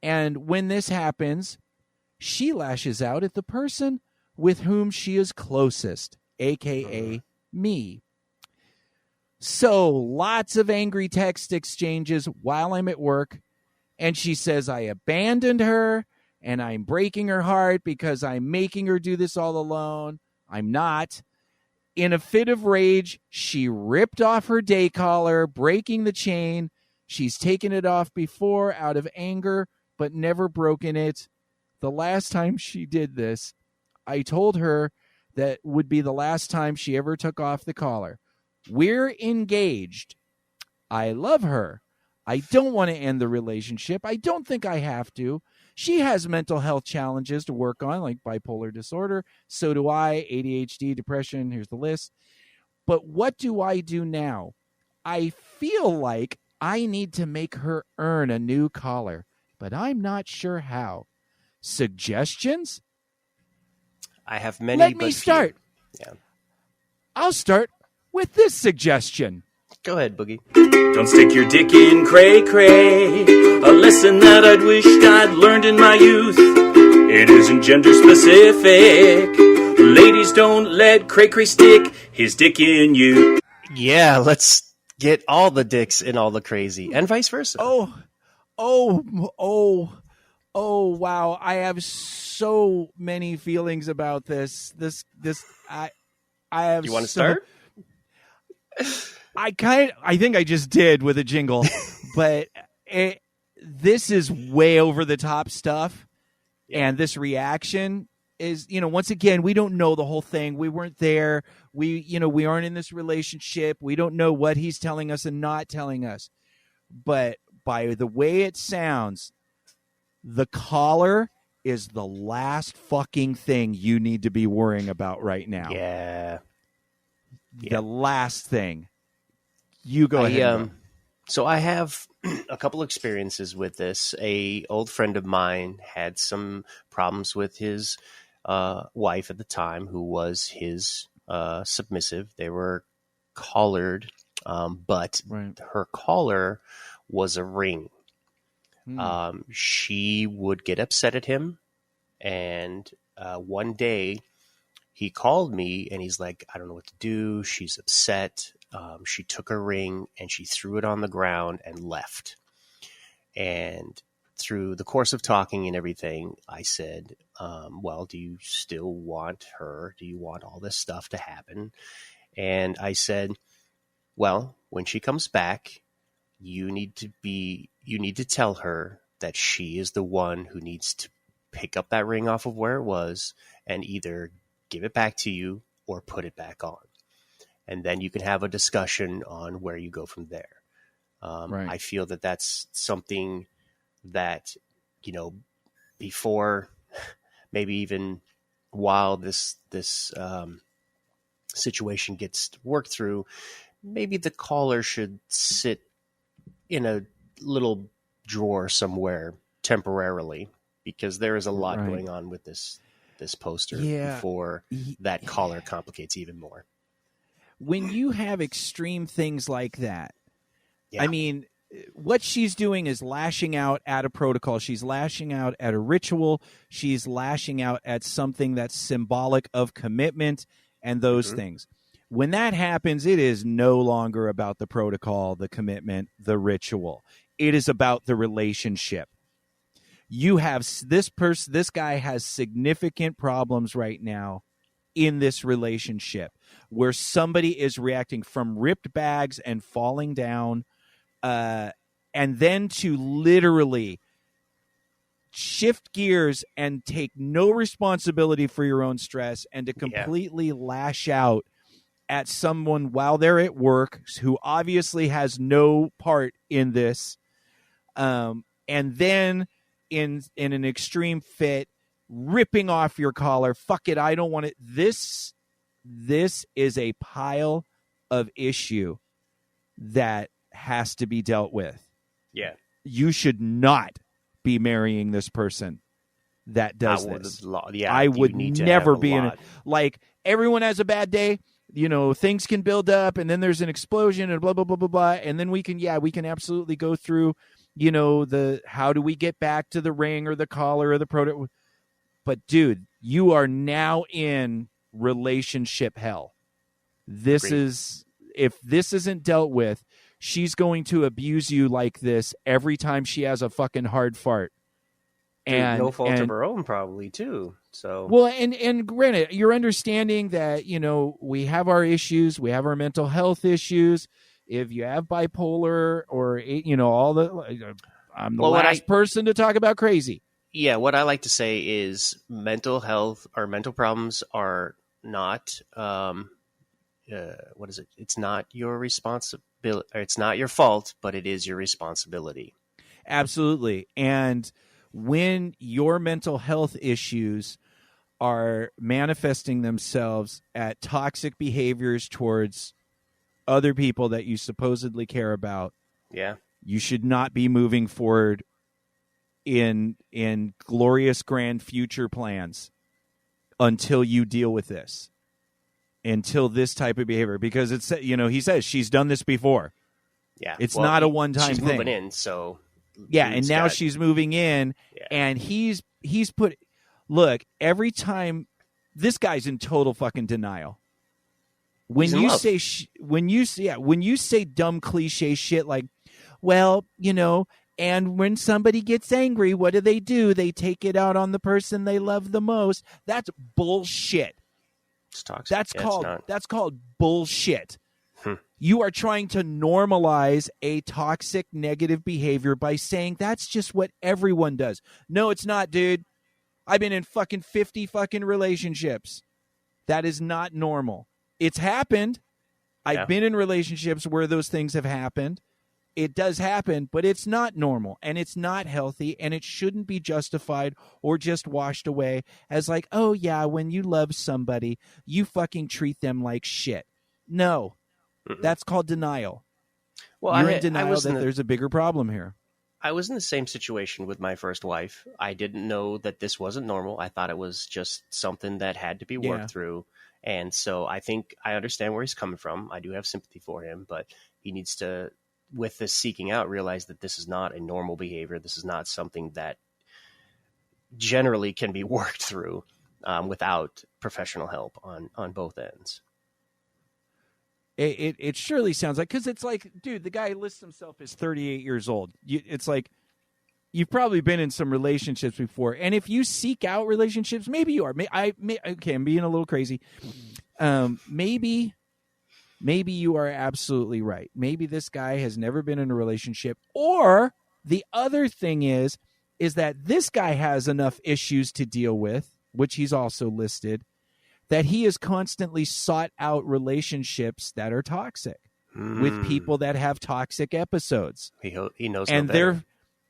And when this happens, she lashes out at the person with whom she is closest, aka me. So lots of angry text exchanges while I'm at work. And she says I abandoned her and I'm breaking her heart because I'm making her do this all alone. I'm not. In a fit of rage, she ripped off her day collar, breaking the chain. She's taken it off before out of anger, but never broken it. The last time she did this, I told her that would be the last time she ever took off the collar. We're engaged. I love her. I don't want to end the relationship. I don't think I have to. She has mental health challenges to work on, like bipolar disorder. So do I, ADHD, depression. Here's the list. But what do I do now? I feel like I need to make her earn a new collar, but I'm not sure how. Suggestions? I have many. Let me start. Yeah. I'll start with this suggestion. Go ahead, Boogie. Don't stick your dick in cray-cray. A lesson that I'd wished I'd learned in my youth. It isn't gender specific. Ladies, don't let cray-cray stick his dick in you. Yeah, let's get all the dicks in all the crazy, and vice versa. Wow. I have so many feelings about this. I have. You want to start? I think I just did with a jingle, but this is way over the top stuff. Yeah. And this reaction is, once again, we don't know the whole thing. We weren't there. We aren't in this relationship. We don't know what he's telling us and not telling us. But by the way it sounds, the collar is the last fucking thing you need to be worrying about right now. Yeah. The last thing. You go ahead. So I have a couple experiences with this. A old friend of mine had some problems with his wife at the time, who was his submissive. They were collared, but her collar was a ring. She would get upset at him, and one day he called me and he's like, I don't know what to do. She's upset. She took her ring and she threw it on the ground and left. And through the course of talking and everything, I said, well, do you still want her? Do you want all this stuff to happen? And I said, well, when she comes back, you need to tell her that she is the one who needs to pick up that ring off of where it was and either give it back to you or put it back on. And then you can have a discussion on where you go from there. I feel that that's something that, before, maybe even while this situation gets worked through, maybe the collar should sit in a little drawer somewhere temporarily, because there is a lot going on with this poster before that collar complicates even more. When you have extreme things like that, I mean, what she's doing is lashing out at a protocol. She's lashing out at a ritual. She's lashing out at something that's symbolic of commitment and those things. When that happens, it is no longer about the protocol, the commitment, the ritual. It is about the relationship. You have this guy has significant problems right now in this relationship where somebody is reacting from ripped bags and falling down, and then to literally shift gears and take no responsibility for your own stress and to completely lash out at someone while they're at work who obviously has no part in this. And then in an extreme fit, ripping off your collar. Fuck it, I don't want it. This this is a pile of issue that has to be dealt with. Yeah. You should not be marrying this person that does this. I would never be in it. Like, everyone has a bad day. You know, things can build up, and then there's an explosion, and blah, blah, blah, blah, blah. And then we can absolutely go through, you know, how do we get back to the ring or the collar or the product. But, dude, you are now in relationship hell. If this isn't dealt with, she's going to abuse you like this every time she has a fucking hard fart. And no fault of her own, probably, too. So well, and granted, you're understanding that, you know, we have our issues, we have our mental health issues. If you have bipolar or, you know, I'm the last person to talk about crazy. Yeah, what I like to say is mental health or mental problems are not, what is it? It's not your responsibility. It's not your fault, but it is your responsibility. Absolutely. And when your mental health issues are manifesting themselves at toxic behaviors towards other people that you supposedly care about, yeah, you should not be moving forward in glorious grand future plans until you deal with this, until this type of behavior, because it's, you know, he says she's done this before. Yeah, it's not a one-time she's thing. Moving in, so yeah, and now she's moving in, and he's put. Look, every time this guy's in total fucking denial. When you say dumb cliche shit like, well, you know, and when somebody gets angry, what do? They take it out on the person they love the most. That's bullshit. It's toxic. That's called bullshit. You are trying to normalize a toxic negative behavior by saying that's just what everyone does. No, it's not, dude. I've been in fucking 50 fucking relationships. That is not normal. It's happened. I've been in relationships where those things have happened. It does happen, but it's not normal, and it's not healthy, and it shouldn't be justified or just washed away as like, oh yeah, when you love somebody, you fucking treat them like shit. No, that's called denial. Well, you're in denial that there's a bigger problem here. I was in the same situation with my first wife. I didn't know that this wasn't normal. I thought it was just something that had to be worked through. And so I think I understand where he's coming from. I do have sympathy for him, but he needs to, with this seeking out, realize that this is not a normal behavior. This is not something that generally can be worked through without professional help on both ends. It surely sounds like, because it's like, dude, the guy lists himself as 38 years old. It's like, you've probably been in some relationships before, and if you seek out relationships, maybe you are. Okay, I'm being a little crazy. Maybe you are absolutely right. Maybe this guy has never been in a relationship, or the other thing is that this guy has enough issues to deal with, which he's also listed, that he has constantly sought out relationships that are toxic with people that have toxic episodes. He knows no better.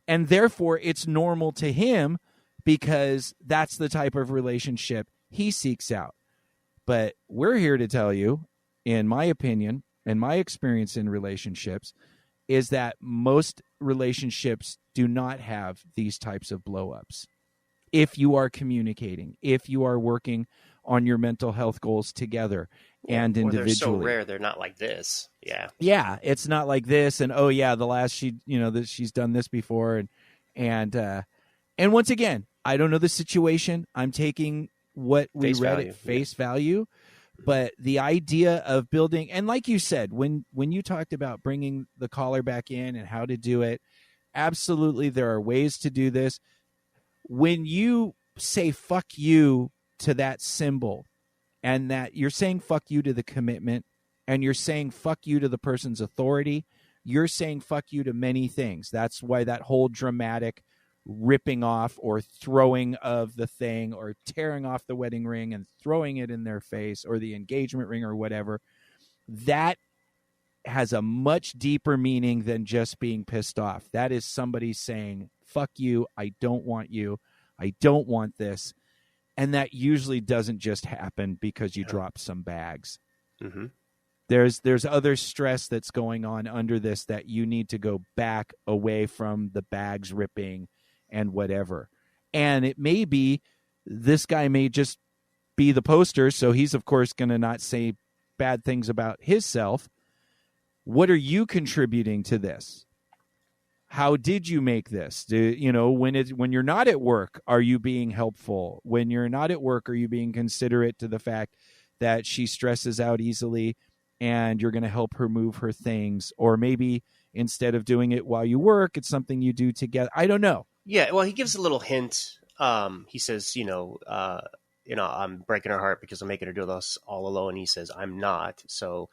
And therefore, it's normal to him because that's the type of relationship he seeks out. But we're here to tell you, in my opinion, and my experience in relationships, is that most relationships do not have these types of blow-ups. If you are communicating, if you are working on your mental health goals together and individually. They're so rare, they're not like this. Yeah, it's not like this, and oh yeah, the last she's done this before, and once again, I don't know the situation. I'm taking what we read at face value, but the idea of building, and like you said, when you talked about bringing the collar back in and how to do it, absolutely there are ways to do this. When you say fuck you to that symbol, and that you're saying fuck you to the commitment, and you're saying fuck you to the person's authority, you're saying fuck you to many things. That's why that whole dramatic ripping off or throwing of the thing, or tearing off the wedding ring and throwing it in their face, or the engagement ring or whatever, that has a much deeper meaning than just being pissed off. That is somebody saying, fuck you, I don't want you, I don't want this. And that usually doesn't just happen because you drop some bags. Mm-hmm. There's other stress that's going on under this that you need to go back away from the bags ripping and whatever. And it may be this guy may just be the poster, so he's of course going to not say bad things about himself. What are you contributing to this? How did you make this? When you're not at work, are you being helpful? When you're not at work, are you being considerate to the fact that she stresses out easily and you're going to help her move her things? Or maybe instead of doing it while you work, it's something you do together. I don't know. Yeah, well, he gives a little hint. He says, I'm breaking her heart because I'm making her do this all alone. He says, I'm not. So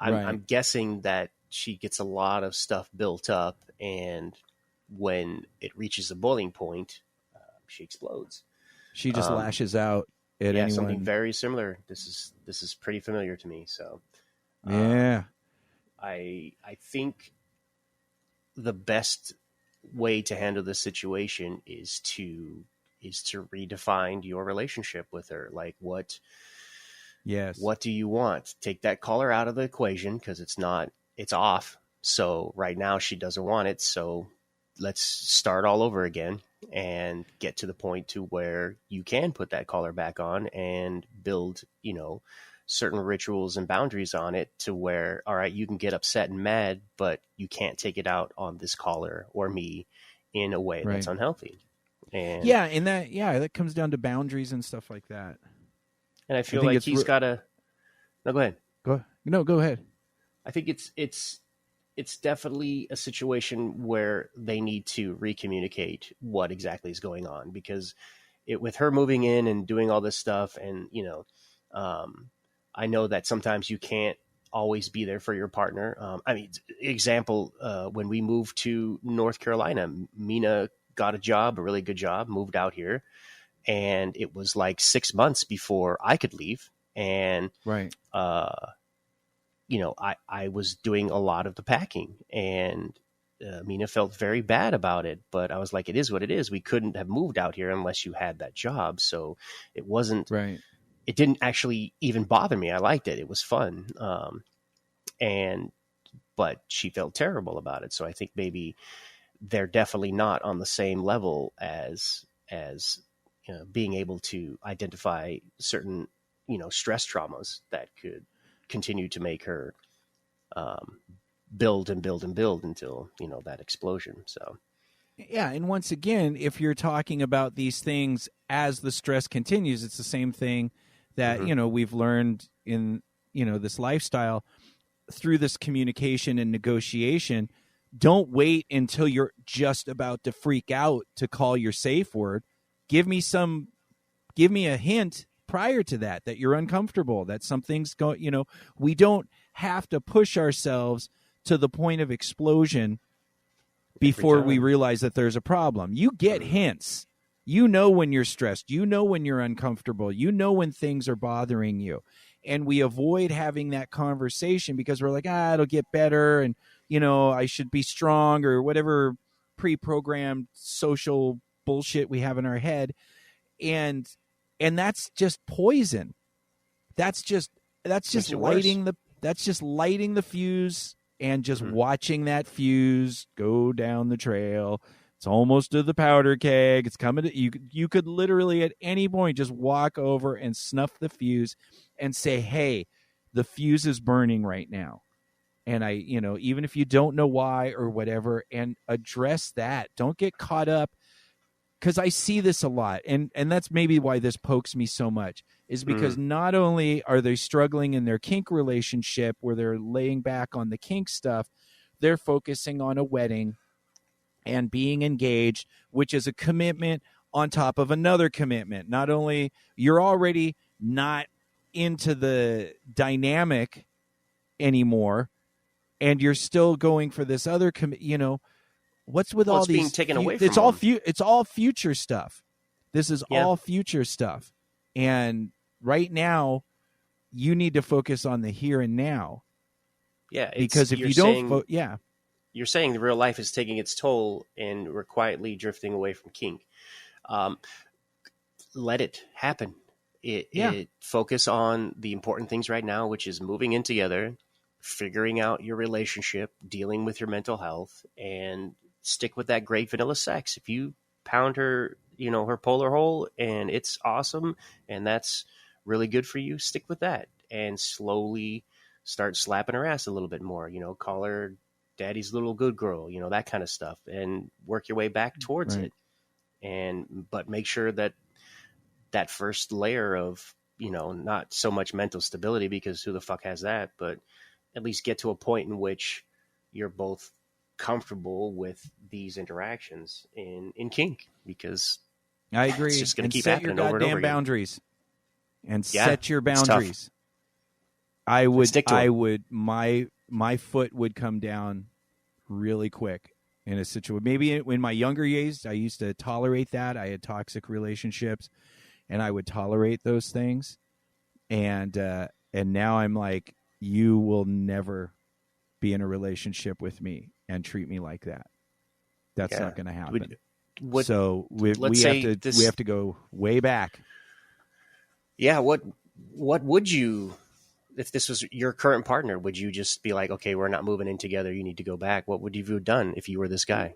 I'm guessing that she gets a lot of stuff built up, and when it reaches a boiling point, she explodes. She just lashes out at anyone. Something very similar. This is pretty familiar to me. So yeah, I think the best way to handle this situation is to redefine your relationship with her. Like what do you want? Take that collar out of the equation because it's off. So right now she doesn't want it. So let's start all over again and get to the point to where you can put that collar back on and build, certain rituals and boundaries on it to where, all right, you can get upset and mad, but you can't take it out on this collar or me in a way that's unhealthy. And that comes down to boundaries and stuff like that. And I feel like he's got to. No, go ahead. Go ahead. I think it's definitely a situation where they need to recommunicate what exactly is going on, because with her moving in and doing all this stuff, and I know that sometimes you can't always be there for your partner. Example, when we moved to North Carolina, Mina got a really good job, moved out here, and it was like 6 months before I could leave. And, I was doing a lot of the packing, and Mina felt very bad about it, but I was like, it is what it is. We couldn't have moved out here unless you had that job. So it wasn't, it didn't actually even bother me. I liked it. It was fun. But she felt terrible about it. So I think maybe they're definitely not on the same level as being able to identify certain, stress traumas that could continue to make her build and build and build until, that explosion. So, yeah. And once again, if you're talking about these things as the stress continues, it's the same thing that, we've learned in, this lifestyle through this communication and negotiation. Don't wait until you're just about to freak out to call your safe word. Give me a hint prior to that you're uncomfortable, that something's going, we don't have to push ourselves to the point of explosion before we realize that there's a problem. You get hints. When you're stressed, when you're uncomfortable, when things are bothering you. And we avoid having that conversation because we're like, it'll get better. And, I should be strong, or whatever pre-programmed social bullshit we have in our head. And that's just poison. That's just lighting the fuse and just watching that fuse go down the trail. It's almost to the powder keg. It's coming to you could literally at any point just walk over and snuff the fuse and say, hey, the fuse is burning right now. And even if you don't know why or whatever, and address that. Don't get caught up, because I see this a lot. And that's maybe why this pokes me so much, is because not only are they struggling in their kink relationship where they're laying back on the kink stuff, they're focusing on a wedding and being engaged, which is a commitment on top of another commitment. Not only you're already not into the dynamic anymore, and you're still going for this other what's with all these being taken away from it's all future stuff. This is all future stuff. And right now you need to focus on the here and now. Yeah. Because if you don't, you're saying the real life is taking its toll and we're quietly drifting away from kink. let it happen. It focus on the important things right now, which is moving in together, figuring out your relationship, dealing with your mental health, and stick with that great vanilla sex. If you pound her, her polar hole, and it's awesome, and that's really good for you, stick with that and slowly start slapping her ass a little bit more, call her daddy's little good girl, that kind of stuff, and work your way back towards it. But make sure that first layer of, not so much mental stability, because who the fuck has that, but at least get to a point in which you're both comfortable with these interactions in kink, because I agree. It's just going to keep set your happening over and over again. boundaries. And set your boundaries. I would my foot would come down really quick in a situation. Maybe in my younger years, I used to tolerate that. I had toxic relationships, and I would tolerate those things. And now I'm like, you will never be in a relationship with me and treat me like that. That's not going to happen. So we have to go way back. Yeah. What would you, if this was your current partner, would you just be like, okay, we're not moving in together, you need to go back? What would you have done if you were this guy?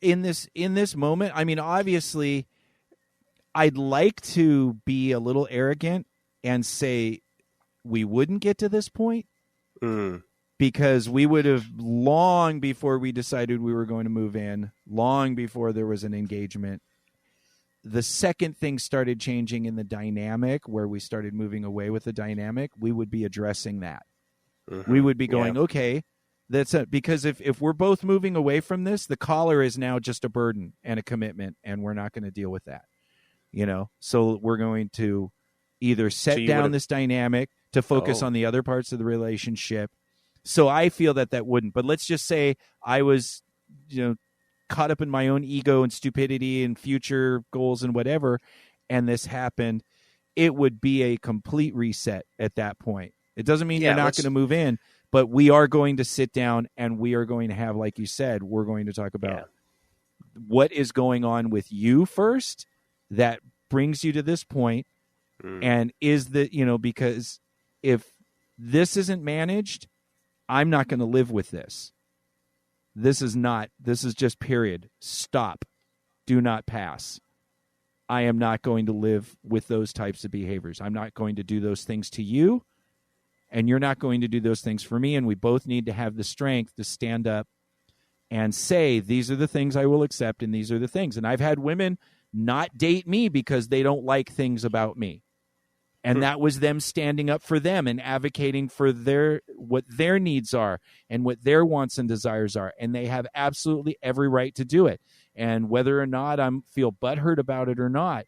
In this moment, I mean, obviously, I'd like to be a little arrogant and say we wouldn't get to this point because we would have, long before we decided we were going to move in, long before there was an engagement, the second things started changing in the dynamic, where we started moving away with the dynamic, we would be addressing that. We would be going, okay, that's it. Because if we're both moving away from this, the collar is now just a burden and a commitment, and we're not going to deal with that. So we're going to either set down this dynamic to focus on the other parts of the relationship. So I feel that wouldn't. But let's just say I was, caught up in my own ego and stupidity and future goals and whatever, and this happened, it would be a complete reset at that point. It doesn't mean you're not going to move in, but we are going to sit down and we are going to have, like you said, we're going to talk about what is going on with you first that brings you to this point. And is that, because if this isn't managed, I'm not going to live with this. This is just period. Stop. Do not pass. I am not going to live with those types of behaviors. I'm not going to do those things to you, and you're not going to do those things for me. And we both need to have the strength to stand up and say, these are the things I will accept, and these are the things. And I've had women not date me because they don't like things about me. And that was them standing up for them and advocating for what their needs are and what their wants and desires are. And they have absolutely every right to do it. And whether or not I feel butthurt about it or not,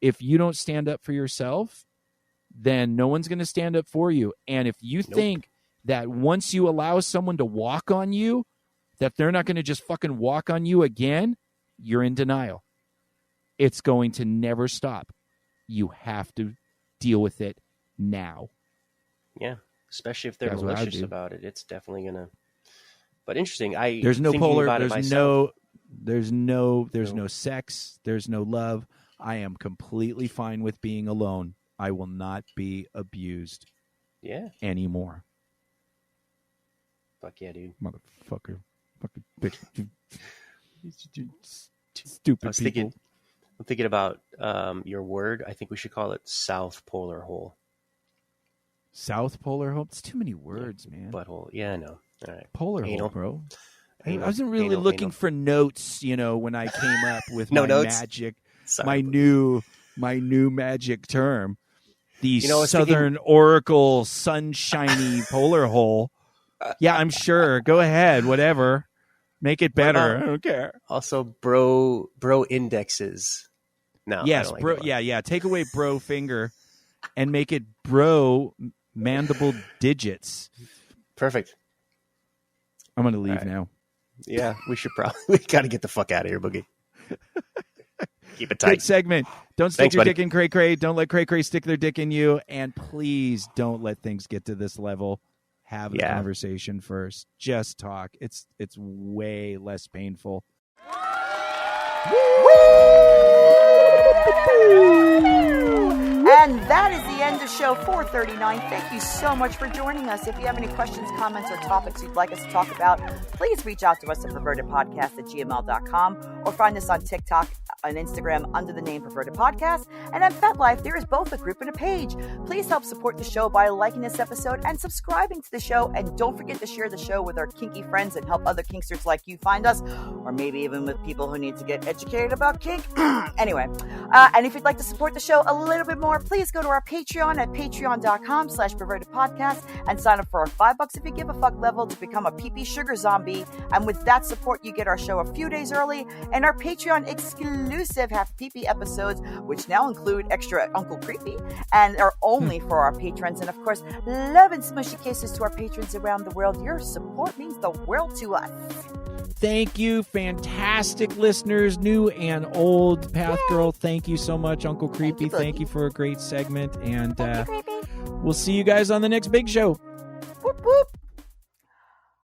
if you don't stand up for yourself, then no one's going to stand up for you. And if you think that once you allow someone to walk on you, that they're not going to just fucking walk on you again, you're in denial. It's going to never stop. You have to deal with it now. Yeah, especially if they're malicious about it. It's definitely gonna. But interesting. There's no polar. There's no sex. There's no love. I am completely fine with being alone. I will not be abused. Anymore. Fuck yeah, dude. Motherfucker. Fucking bitch. Stupid people. I'm thinking about your word. I think we should call it South Polar Hole. South Polar Hole? It's too many words, man. Butthole. Yeah, I know. All right. Polar Anal. Hole, bro. Anal. I wasn't really looking for notes, when I came up with no my notes? magic, Sorry, my new magic term. The Southern thinking... Oracle sunshiny polar hole. Yeah, I'm sure. Go ahead. Whatever. Make it better. I don't care. Also, bro indexes. No. Yes, bro. Yeah. Take away bro finger, and make it bro mandible digits. Perfect. I'm gonna leave now. Yeah, we should we gotta get the fuck out of here, Boogie. Keep it tight. Good segment. Don't stick your dick in Cray Cray. Don't let Cray Cray stick their dick in you, and please don't let things get to this level. Have the conversation first. Just talk. It's way less painful. Woo! And that is the end of show 439. Thank you so much for joining us. If you have any questions, comments, or topics you'd like us to talk about, please reach out to us at pervertedpodcast@gmail.com or find us on TikTok and Instagram under the name Perverted Podcast. And at FetLife, there is both a group and a page. Please help support the show by liking this episode and subscribing to the show. And don't forget to share the show with our kinky friends and help other kinksters like you find us, or maybe even with people who need to get educated about kink. Anyway, and if you'd like to support the show a little bit more, please go to our Patreon at patreon.com/pervertedpodcast and sign up for our $5 if you give a fuck level to become a pee-pee sugar zombie. And with that support, you get our show a few days early and our Patreon exclusive half pee-pee episodes, which now include extra Uncle Creepy and are only for our patrons. And of course, love and smushy kisses to our patrons around the world. Your support means the world to us. Thank you, fantastic listeners, new and old. Path Girl, thank you so much. Uncle Creepy, thank you for a great segment. And we'll see you guys on the next big show. Whoop, whoop.